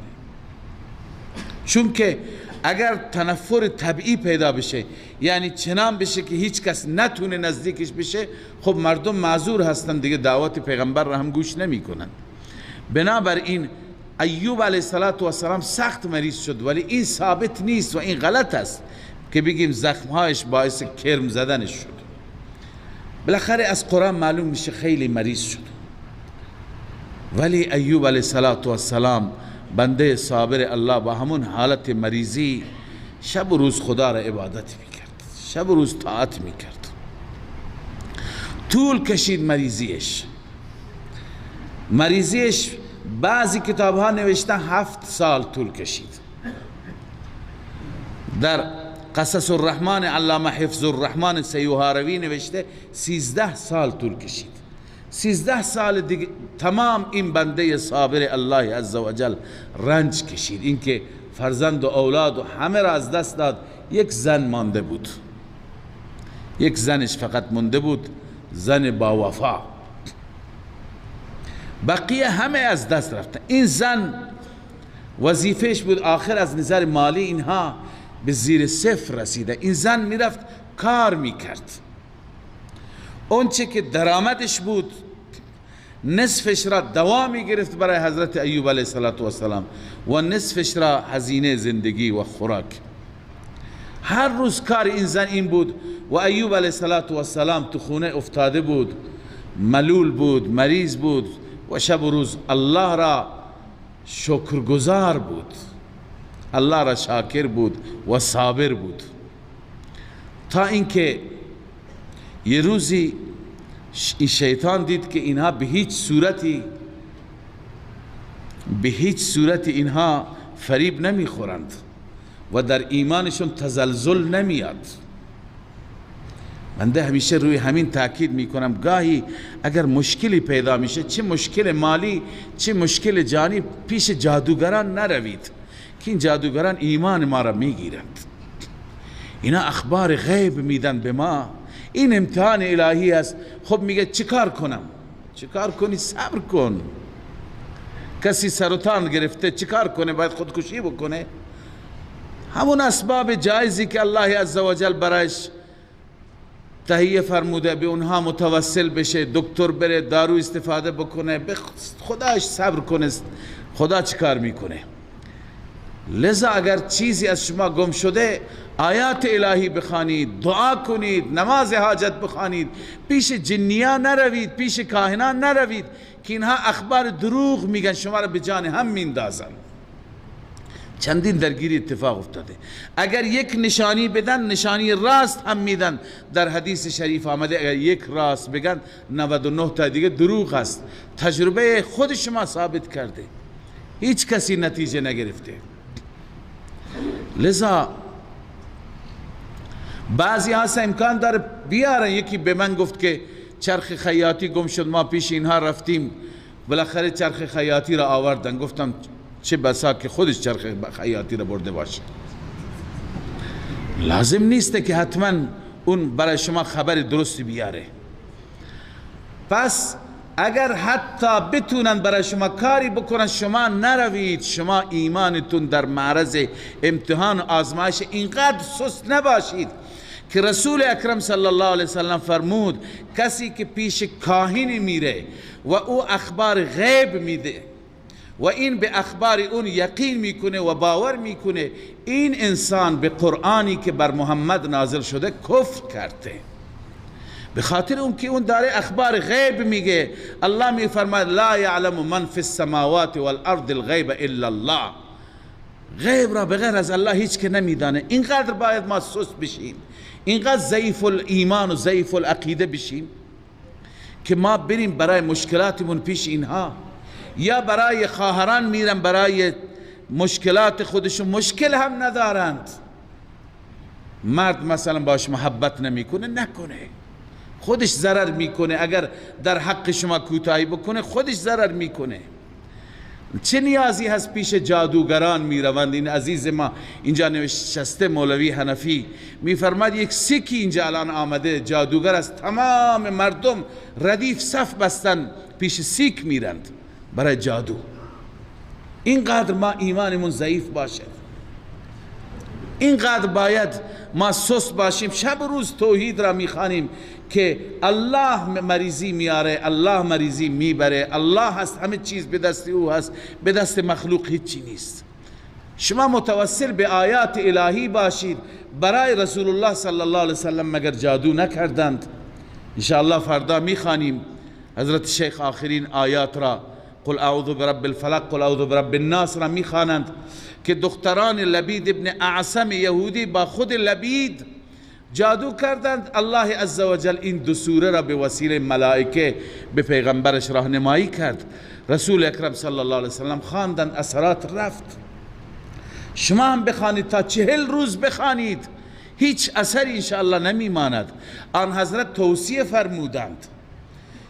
B: چون که اگر تنفر طبیعی پیدا بشه، یعنی چنان بشه که هیچ کس نتونه نزدیکش بشه، خب مردم معذور هستند دیگه، دعوت پیغمبر را هم گوش نمی کنند. بنابراین ایوب علیه السلام سخت مریض شد، ولی این ثابت نیست و این غلط است که بگیم زخمهایش باعث کرم زدنش شد. بالاخره از قرآن معلوم میشه خیلی مریض شد، ولی ایوب علیه السلام بنده صابر الله با همون حالت مریضی شب و روز خدا را عبادت میکرد، شب و روز طاعت میکرد. طول کشید مریضیش بعضی کتاب ها نوشتن 7 سال طول کشید. در قصص الرحمن علامه حفظ الرحمن سیوهاروی نوشته 13 سال طول کشید. 13 سال دیگه تمام این بنده صابر الله عزوجل رنج کشید، اینکه فرزند و اولاد و همه را از دست داد. یک زن مانده بود، یک زنش فقط مانده بود، زن با وفا، بقیه همه از دست رفتن. این زن وظیفهش بود آخر از نظر مالی اینها به زیر صفر رسیده. این زن میرفت کار میکرد، اون چه که درآمدش بود نصفش را دوا میگرفت برای حضرت ایوب علیه السلام و نصفش را هزینه زندگی و خوراک. هر روز کار این زن این بود و ایوب علیه السلام تو خونه افتاده بود، ملول بود، مریض بود و شب و روز الله را شکرگزار بود، الله را شاکر بود و صابر بود. تا اینکه یه روزی این شیطان دید که اینها به هیچ صورتی اینها فریب نمیخورند و در ایمانشون تزلزل نمیاد. بنده همیشه روی همین تاکید میکنم، گاهی اگر مشکلی پیدا میشه، چه مشکل مالی چه مشکل جانی، پیش جادوگران نروید که این جادوگران ایمان ما را میگیرند. اینا اخبار غیب میدن به ما، این امتحان الهی است. خب میگه چیکار کنم؟ چیکار کنی؟ صبر کن. کسی سرطان گرفته چیکار کنه؟ باید خودکشی بکنه؟ همون اسباب جایزی که الله عزوجل برایش تهیه فرموده به اونها متوسل بشه، دکتر بره دارو استفاده بکنه، به خداش صبر کنه. خدا چیکار میکنه؟ لذا اگر چیزی از شما گم شده آیات الهی بخوانید، دعا کنید، نماز حاجت بخوانید، پیش جنیان نروید، پیش کاهنان نروید که اینها اخبار دروغ میگن، شما را به جان هم میندازن. چندین درگیری اتفاق افتاده. اگر یک نشانی بدن نشانی راست هم میدن. در حدیث شریف آمده اگر یک راست بگن 99 تا دیگه دروغ است. تجربه خود شما ثابت کرده، هیچ کسی نتیجه نگرفته. لذا بعضی ها امکان داره بیارن. یکی به من گفت که چرخ خیاطی گم شد، ما پیش اینها رفتیم بالاخره چرخ خیاطی را آوردن. گفتم چه بسا که خودش چرخ خیاطی را برده باشه. لازم نیست که حتما اون برای شما خبر درستی بیاره. پس اگر حتی بتونن برای شما کاری بکنن شما نروید. شما ایمانتون در معرض امتحان و آزمایش اینقدر سست نباشید که رسول اکرم صلی الله علیه وسلم فرمود کسی که پیش کاهن میره و او اخبار غیب میده و این به اخبار اون یقین میکنه و باور میکنه، این انسان به قرآنی که بر محمد نازل شده کفر کرده. به خاطر اون که اون داره اخبار غیب میگه. الله میفرماید لا یعلم من فی السماوات والارض الغیب الا الله. غیب را بغیر از الله هیچ که نمیدانه. اینقدر باید ما سست بشیم، اینقدر ضعیف الایمان و ضعیف العقیده بشیم که ما بریم برای مشکلاتمون پیش اینها، یا برای خواهران میرن برای مشکلات خودشون مشکل هم ندارند. مرد مثلا باش محبت نمیکنه، نکنه، خودش ضرر میکنه. اگر در حق شما کوتاهی بکنه خودش ضرر میکنه. چه نیازی هست پیش جادوگران میروند؟ این عزیز ما اینجا نشسته مولوی حنفی میفرماد یک سیکی اینجا الان آمده جادوگر است، تمام مردم ردیف صف بستن پیش سیک میرند برای جادو. اینقدر ما ایمانمون ضعیف باشه، اینقدر باید ما سست باشیم. شب و روز توحید را میخوانیم که الله مریضی میاره، الله مریضی میبره، الله هست، همه چیز به دست او هست، به دست مخلوق هیچی نیست. شما متوسل به آیات الهی باشید. برای رسول الله صلی الله علیه وسلم مگر جادو نکردند؟ انشاءالله فردا میخوانیم حضرت شیخ آخرین آیات را، قل اعوذ برب الفلق قل اعوذ برب الناس را میخوانند که دختران لبید ابن اعصم یهودی با خود لبید جادو کردند. الله عزوجل این دو سوره را به وسیله ملائکه به پیغمبرش راهنمایی کرد. رسول اکرم صلی الله علیه وسلم خواندند، اثرات رفت. شما هم بخوانید، تا 40 روز بخوانید، هیچ اثری انشاءالله نمیماند. آن حضرت توصیه فرمودند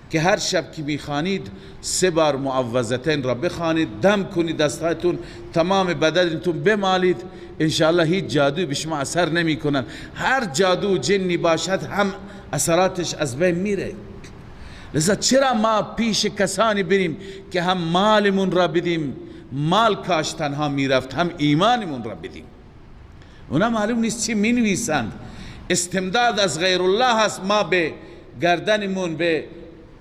B: که هر شب که میخوانید 3 بار معوذتین را بخوانید، دم کنید، دستهایتون تمام بدنتون بمالید، انشاءالله هیچ جادوی به شما اثر نمی کنن. هر جادو جنی باشد هم اثراتش از بین میره. لذا چرا ما پیش کسانی بریم که هم مالمون را بدیم، مال کاش تنها میرفت، هم ایمانمون را بدیم. اونا معلوم نیست چی می نویسند. استمداد از غیر الله هست. ما به گردنمون به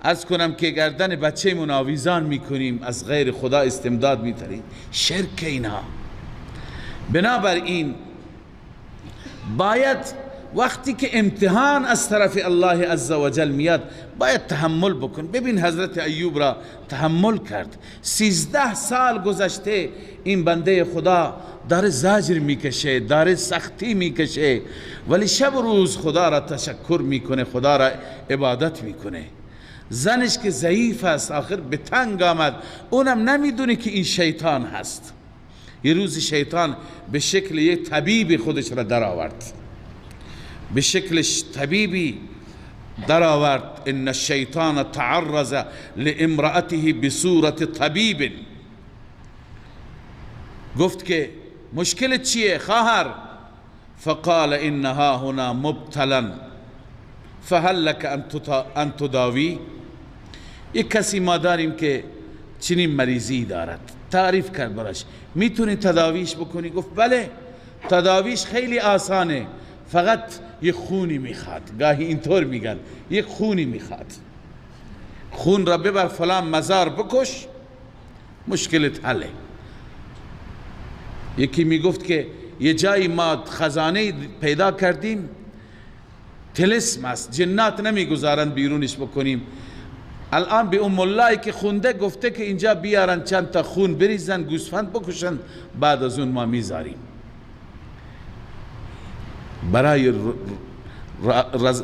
B: از کنم که گردن بچه من آویزان میکنیم، از غیر خدا استمداد میتریم. شرک اینها. بنابراین باید وقتی که امتحان از طرف الله عزوجل میاد باید تحمل بکن. ببین حضرت ایوب را تحمل کرد. 13 سال گذشته این بنده خدا داره زجر میکشه، داره سختی میکشه، ولی شب و روز خدا را تشکر میکنه، خدا را عبادت میکنه. زنش که ضعیف است آخر به تنگ آمد، اونم نمیدونه که این شیطان هست. یه روز شیطان به شکل یک طبیبی خودش را در آورد، به شکل طبیبی در آورد. ان الشیطان تعرض لامرأته بصورت طبیب. گفت که مشکل چیه خواهر؟ فقال انها هنا مبتلا فهل لك ان تداوی. یک کسی ما داریم که چنین مریضی دارد، تعریف کرد براش، میتونی تداویش بکنی؟ گفت بله، تداویش خیلی آسانه، فقط یک خونی میخواد. گاهی اینطور میگن یک خونی میخواد، خون را ببر فلان مزار بکش، مشکلت حله. یکی میگفت که یه جایی ما خزانه پیدا کردیم، طلسم است، جنات نمیگذارن بیرونش بکنیم. الان به ام اللهی که خونده گفته که اینجا بیارن چند تا خون بریزن، گوسفند بکشن، بعد از اون ما میذاریم. برای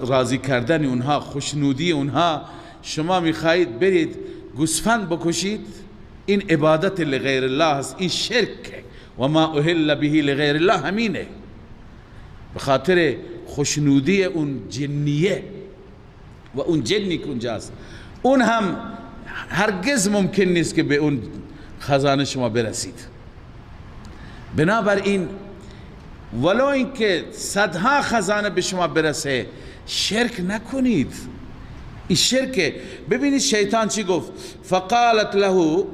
B: راضی کردن اونها، خوشنودی اونها، شما میخواهید برید گوسفند بکشید؟ این عبادت لغیر الله است، این شرک. و ما اهل به لغیر الله همینه، به خاطر خوشنودی اون جنیه و اون جنی که اونجاست. اون هم هرگز ممکن نیست که به اون خزانه شما برسید. بنابراین ولو اینکه صدها خزانه به شما برسه، شرک نکنید. این شرکه. ببینید شیطان چی گفت؟ فقالت له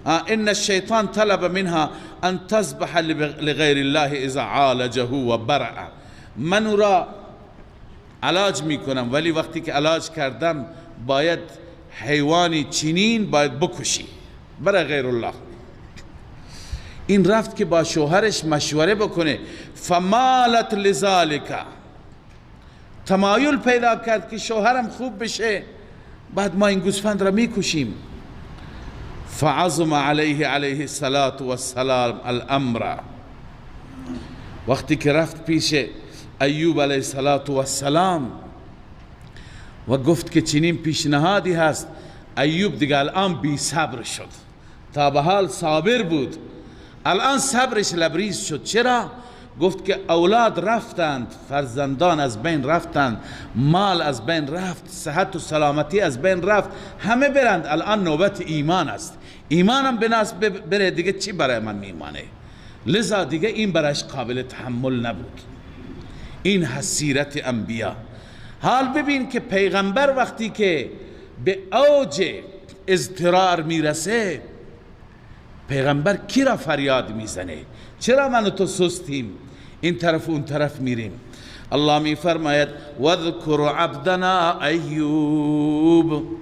B: ان الشیطان طلب منها ان تذبح لغیر الله اذا عالجه و برع. من او را علاج میکنم، ولی وقتی که علاج کردم باید حیوانی چنین باید بکشی برای غیر الله. این رفت که با شوهرش مشوره بکنه. فمالت لذالک، تمایل پیدا کرد که شوهرم خوب بشه، بعد ما این گوسفند را میکشیم. فعظم علیه الصلاة والسلام الامر. وقتی که رفت پیش ایوب علیه الصلاة والسلام و گفت که چنین پیشنهادی هست، ایوب دیگه الان بی صبر شد. تا به حال صابر بود، الان صبرش لبریز شد. چرا؟ گفت که اولاد رفتند، فرزندان از بین رفتند، مال از بین رفت، صحت و سلامتی از بین رفت، همه برند. الان نوبت ایمان است. ایمانم به ناس بره، دیگه چی برای من میمانه؟ لذا دیگه این برایش قابل تحمل نبود. این حسیرت انبیا. حال ببین که پیغمبر وقتی که به اوج اضطرار میرسه، پیغمبر کی را فریاد میزنه؟ چرا من و تو سستیم این طرف اون طرف میریم؟ الله میفرماید وذکر عبدنا ایوب،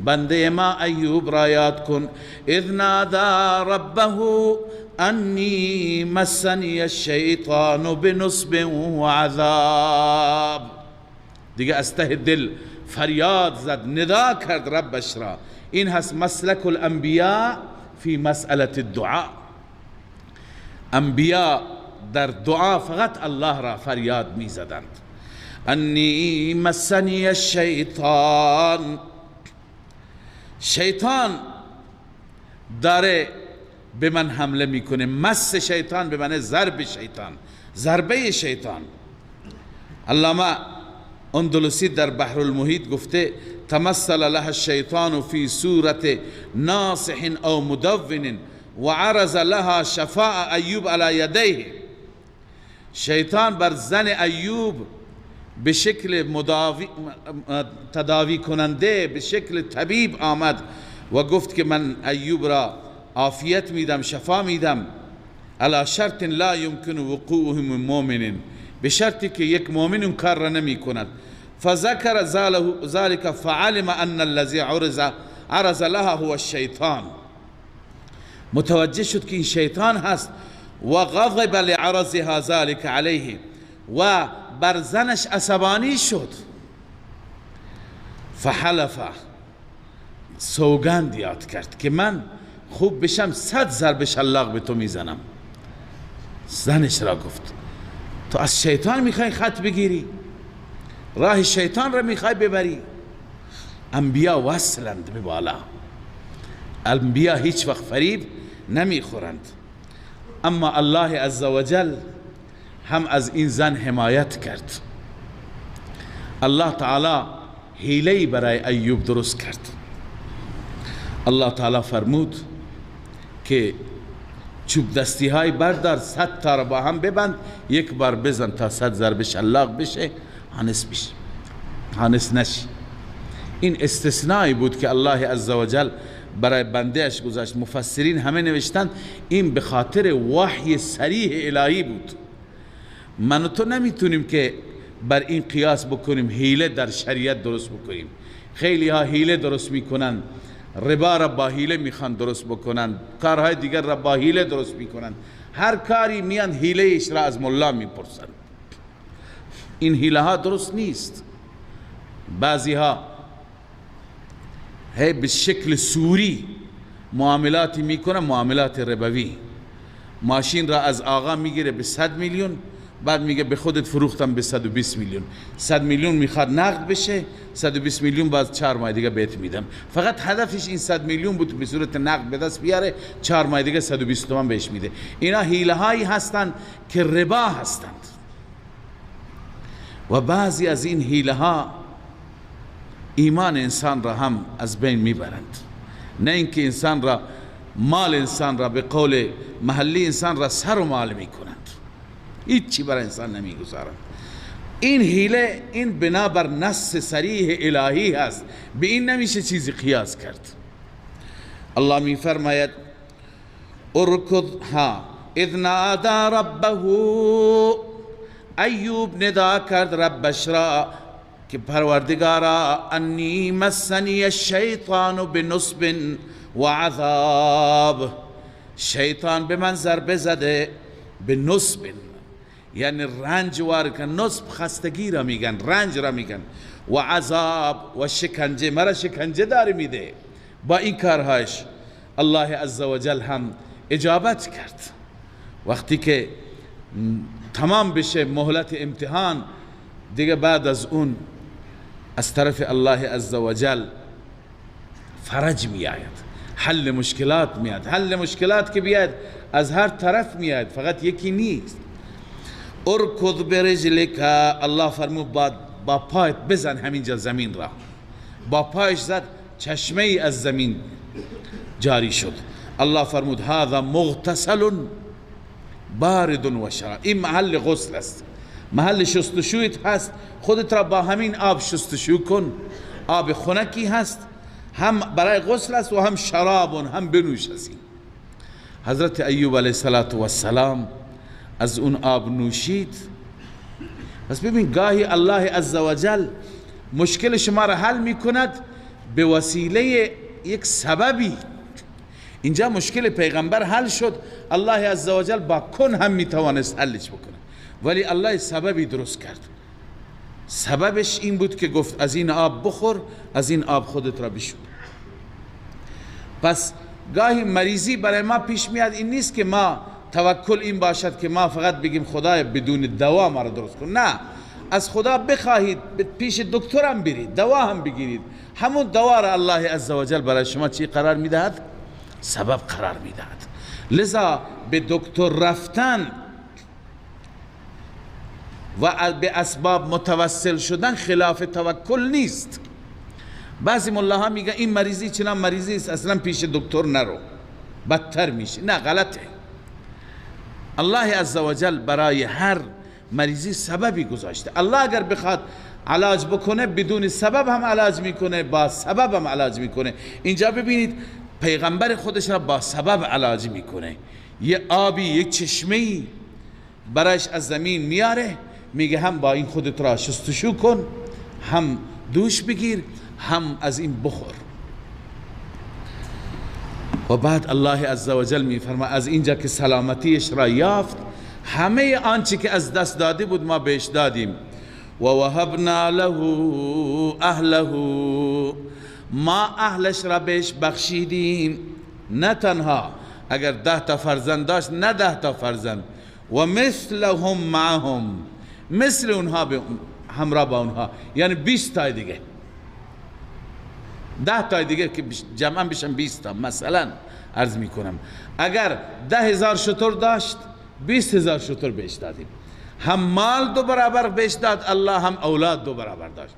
B: بنده ما ایوب را یاد کن. اذ نادى ربه انی مسنی الشیطان بنصب و عذاب. دیگه از ته دل فریاد زد، ندا کرد ربش را. این هست مسلک الانبیاء فی مسئله الدعاء. انبیاء در دعا فقط الله را فریاد می زدند. انی مسنی الشیطان، شیطان داره به من حمله میکنه. مس شیطان به معنی ضرب شیطان، ضربه شیطان. علامه اندلسی در بحر المحیط گفته تمثل لها الشیطان فی صورت ناصح او مدون و عرض لها شفاء ایوب علی یدیه. شیطان بر زن ایوب به شکل تداوی کننده، به شکل طبیب آمد و گفت که من ایوب را عافیت میدم، شفا میدم. علی شرط لا یمکن وقوعه من مؤمن، به شرطی که یک مؤمن اون کار را نمی کند. فذكر ذلك فعلم ان الذي عرض لها هو الشیطان. متوجه شد که این شیطان هست. و غضب لعرضها ذلك علیه، و بر زنش عصبانی شد. فحلف، سوگند یاد کرد که من خوب بشم 100 ضرب شلاق به تو میزنم. زنش را گفت تو از شیطان میخوای خط بگیری، راه شیطان را میخوای ببری. انبیا وصلند به بالا، انبیا هیچ وقت فریب نمیخورند. اما الله عزوجل هم از این زن حمایت کرد. الله تعالی حیله‌ای برای ایوب درست کرد. الله تعالی فرمود که چوب دستی های بردار، 100 تا را با هم ببند، یک بار بزن تا 100 ضرب شلاق بشه، حانس بشه، حانس نشی. این استثنایی بود که الله عزوجل برای بنده اش گذاشت. مفسرین همه نوشتند این به خاطر وحی صریح الهی بود. من و تو نمیتونیم که بر این قیاس بکنیم، حیله در شریعت درست بکنیم. خیلی ها حیله درست میکنن ربا را با حیله میخوان درست بکنن، کارهای دیگر را با حیله درست میکنن، هر کاری میان حیلهش را از ملا میپرسن. این حیله ها درست نیست. بعضی ها به شکل سوری معاملاتی میکنن، معاملات ربوی. ماشین را از آقا میگیره به 100 میلیون، بعد میگه به خودت فروختم به 120 میلیون. 100 میلیون میخواد نقد بشه، 120 میلیون بعد 4 ماه دیگه بهت میدم. فقط هدفش این 100 میلیون بود به صورت نقد به دست بیاره، 4 ماه دیگه 120 تومن بهش میده. اینا حیله هایی هستند که ربا هستند و بعضی از این حیله ها ایمان انسان را هم از بین میبرند. نه اینکه انسان را، مال انسان را، به قول محلی انسان را سر و مال میکنند، هیچی برای انسان نمیگذارند. این حیله، این بنابر نص صریح الهی هست، به این نمیشه چیزی قیاس کرد. الله میفرماید ارکض ها اذ نادى ربه، ایوب ندا کرد ربش را که پروردگارا انی مسنی الشیطان بنصب و عذاب، شیطان به من ضربه زده، به نصب یعنی رنج وارد، نصب خستگی را میگن، رنج را میگن، و عذاب و شکنجه، مرا شکنجه داری میده. با این کارهاش الله عزوجل هم اجابت کرد. وقتی که تمام بشه مهلت امتحان دیگه، بعد از اون از طرف الله عزوجل فرج می آید، حل مشکلات میاد. حل مشکلات که بیاد از هر طرف میاد، فقط یکی نیست. ارکض برجلک، الله فرمود با پایت بزن همینجا زمین را. با پایش زد، چشمه از زمین جاری شد. الله فرمود هذا مغتسل بارد و شراب، این محل غسل است، محل شستشویت هست. خودت را با همین آب شستشو کن، آب خنکی هست، هم برای غسل است و هم شراب، هم بنوش است. حضرت ایوب علیه السلام از اون آب نوشید. پس ببین گاهی الله عزوجل مشکل شما را حل می کند به وسیله یک سببی. اینجا مشکل پیغمبر حل شد، الله عزوجل با کن هم می توانست حلش بکنه، ولی الله سببی درست کرد. سببش این بود که گفت از این آب بخور، از این آب خودت را بشو. پس گاهی مریضی برای ما پیش میاد، این نیست که ما توکل این باشد که ما فقط بگیم خدای بدون دوا ما را درست کن. نه، از خدا بخواهید، پیش دکتر هم برید، دوا هم بگیرید، همون دوا را الله عزوجل برای شما چی قرار میدهد؟ سبب قرار میدهد. لذا به دکتر رفتن و به اسباب متوسل شدن خلاف توکل نیست. بعضی ملاها میگن این مریضی چنان مریضی است، اصلا پیش دکتر نرو، بدتر میشه. نه، غلطه. الله عزوجل برای هر مریضی سببی گذاشته. الله اگر بخواد علاج بکنه بدون سبب هم علاج میکنه، با سبب هم علاج میکنه. اینجا ببینید پیغمبر خودش را با سبب علاج میکنه. یه آبی، یک چشمه‌ای برایش از زمین میاره، میگه هم با این خودت را شستشو کن، هم دوش بگیر، هم از این بخور. و بعد الله عزوجل میفرما از اینجا که سلامتیش را یافت، همه آنچه که از دست داده بود ما بهش دادیم. و وهبنا له اهله، ما اهلش را بهش بخشیدیم. نه تنها اگر 10 تا فرزند داشت، نه 10 تا فرزند، و مثلهم معهم، مثل اونها همراه با اونها، یعنی 20 تا دیگه، 10 تا دیگه که جمعا بشن 20 تا. مثلا عرض میکنم اگر 10,000 شتر داشت، 20,000 شتر بهش دادیم. هم مال 2 برابر بهش داد الله، هم اولاد 2 برابر داشت.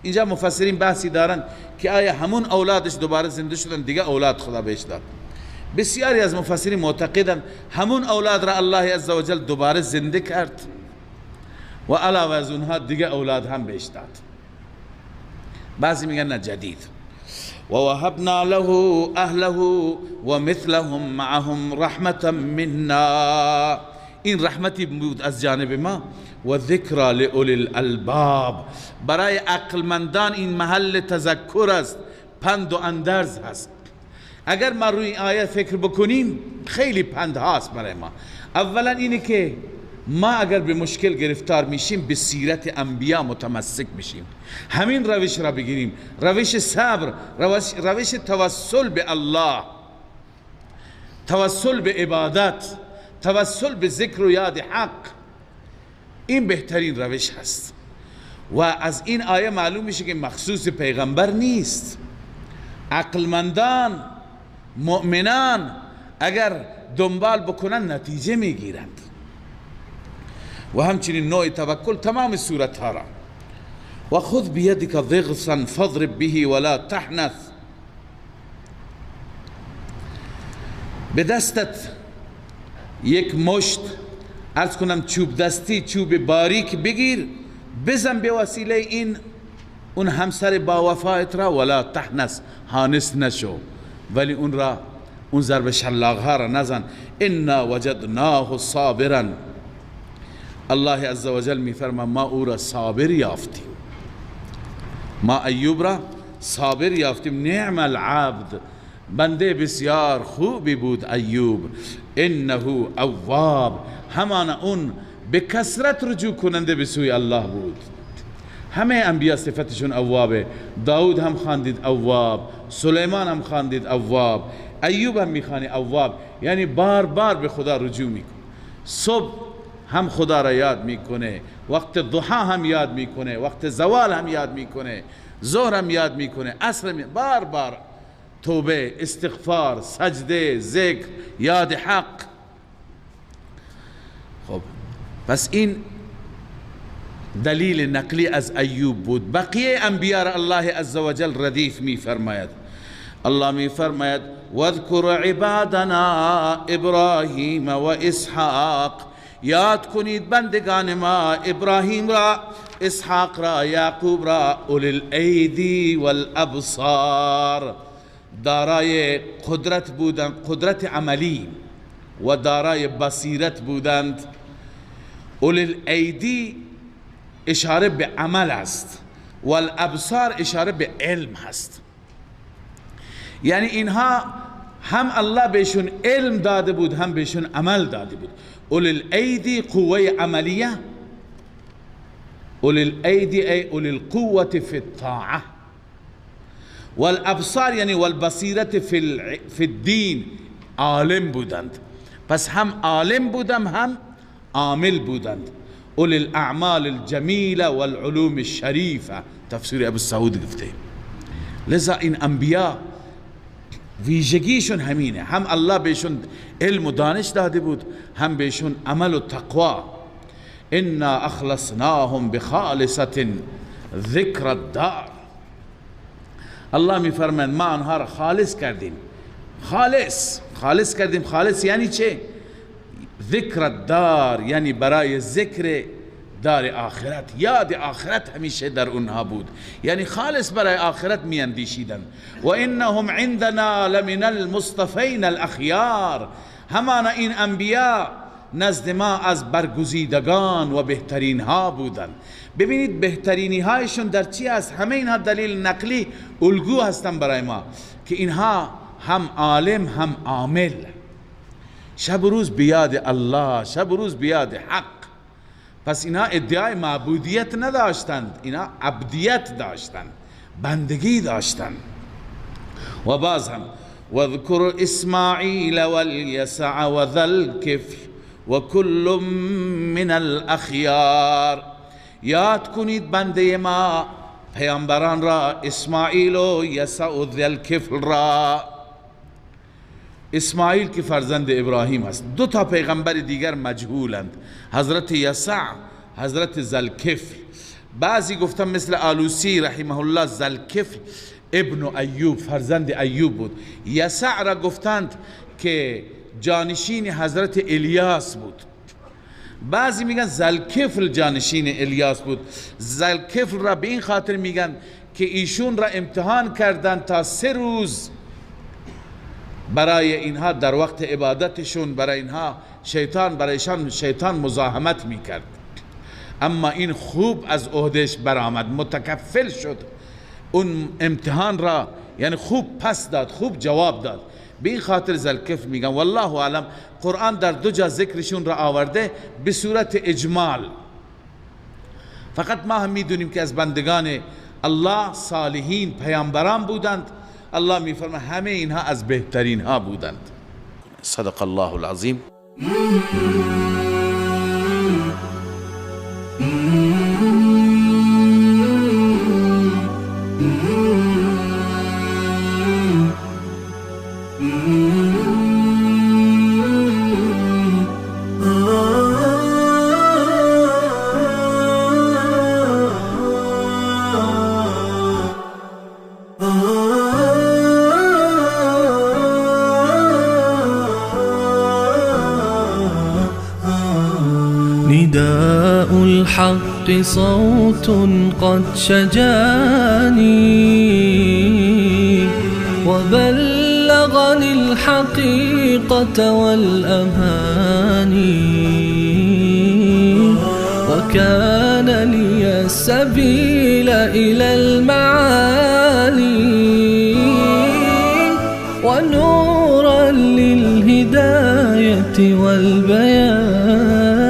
B: اینجا مفسرین بحثی دارن که آیا همون اولادش دوباره زنده شدن دیگه اولاد خدا بهش داد. بسیاری از مفسرین معتقدن همون اولاد را الله عزوجل دوباره زنده کرد و علاوه از اونها دیگه اولاد هم بهش داد. بعضی میگن نه، جدید. و وهبنا له اهله و مثلهم معهم رحمتا منا، این رحمتی بود از جانب ما. و ذکر لأولی الالباب، برای عقلمندان این محل تذکر است، پند و اندرز هست. اگر ما روی این آیه فکر بکنیم خیلی پند هاست برای ما. اولا اینه که ما اگر به مشکل گرفتار میشیم به سیرت انبیا متمسک میشیم، همین روش را بگیریم، روش صبر، روش توسل به الله، توسل به عبادت، توسل به ذکر و یاد حق. این بهترین روش هست و از این آیه معلوم میشه که مخصوص پیغمبر نیست. عقلمندان، مؤمنان اگر دنبال بکنن نتیجه میگیرند. و همچنین نوع توکل تمام صورت ها را. و خذ بیدک ضغثا فاضرب به ولا تحنث، به دستت یک مشت، عرض کنم چوب دستی، چوب باریک بگیر، بزن به وسیله این اون همسر با وفایت را، ولا تحنث، هانس نشو، ولی اون را اون ضرب شلاق ها را نزن. انا وجدناه صابرا، الله عزوجل میفرما ما او را صابر یافتیم، ما ایوب را صابر یافتیم. نعم العبد، بنده بسیار خوبی بود ایوب. انه اواب، همان اون به کثرت رجوع کننده به سوی الله بود. همه انبیا صفتشون اوابه. داود هم خواندید اواب، سلیمان هم خواندید اواب، ایوب هم میخوانی اواب، یعنی بار بار به خدا رجوع میکنه. صبح هم خدا را یاد میکنه، وقت ضحا هم یاد میکنه، وقت زوال هم یاد میکنه، ظهر هم یاد میکنه، عصر هم بار بار توبه، استغفار، سجده، ذکر، یاد حق. خب پس این دلیل نقلی از ایوب بود. بقیه انبیاء را الله عزوجل ردیف می فرماید. الله می فرماید واذکر عبادنا ابراهیم و اسحاق، یاد کنید بندگان ما ابراهیم را، اسحاق را، یعقوب را، اولی الایدی والابصار، دارای قدرت بودند، قدرت عملی و دارای بصیرت بودند. اولی الایدی اشاره به عمل است، والابصار اشاره به علم هست. یعنی اینها هم الله بهشون علم داده بود، هم بهشون عمل داده بود. اولی الایدی قوه عملیه، اولی الایدی ای اولی القوة فی الطاعه، والابصار یعنی والبصیرت فی الدین، عالم بودند. پس هم عالم بودند هم عامل بودند. اولی الاعمال الجمیله والعلوم الشریفه، تفسیر ابو سعود گفته. لذا این انبیا ویژگیشون همینه، هم الله بهشون علم و دانش داده بود، هم بهشون عمل و تقوا. انا اخلصناهم بخالصة ذکر الدار، الله میفرماید ما آنها را خالص کردیم. خالص کردیم. خالص یعنی چه؟ ذکر الدار، یعنی برای ذکر دار آخرت، یاد آخرت همیشه در اونها بود، یعنی خالص برای آخرت می اندیشیدن. و انهم عندنا لمن المصطفین الاخیار، همانا این انبیا نزد ما از برگزیدگان و بهترین ها بودن. ببینید بهترینی هایشون در چی است؟ همه اینها دلیل نقلی الگو هستن برای ما که اینها هم عالم هم عامل، شب و روز بیاد الله، شب و روز بیاد حق. پس اینا ادعای معبودیت نداشتند، اینا عبدیت داشتند، بندگی داشتند. و باز هم واذکر اسماعیل والیسع و ذا الکفل و کل من الاخیار، یاد کنید بنده ما پیامبران را، اسماعیل و یسع و ذا الکفل را. اسماعیل که فرزند ابراهیم است. دو تا پیغمبر دیگر مجهولند، حضرت یسع، حضرت ذوالکفل. بعضی گفتن مثل آلوسی رحمه الله ذوالکفل ابن ایوب، فرزند ایوب بود. یسع را گفتند که جانشین حضرت الیاس بود. بعضی میگن ذوالکفل جانشین الیاس بود. ذوالکفل را به این خاطر میگن که ایشون را امتحان کردند تا 3 روز برای اینها در وقت عبادتشون، برای اینها برایشان شیطان مزاحمت میکرد. اما این خوب از عهدهش برآمد، متکفل شد، اون امتحان را یعنی خوب پس داد، خوب جواب داد. به این خاطر ذوالکفل میگن والله اعلم قرآن در 2 جا ذکرشون را آورده به صورت اجمال. فقط ما هم میدونیم که از بندگان الله صالحین پیامبران بودند. الله میفرماید همه اینها از بهترین ها بودند. صدق الله العظیم.
A: نداء الحق صوت قد شجاني وبلغني الحقيقة والأماني وكان لي السبيل إلى المعالي ونورا للهداية والبيان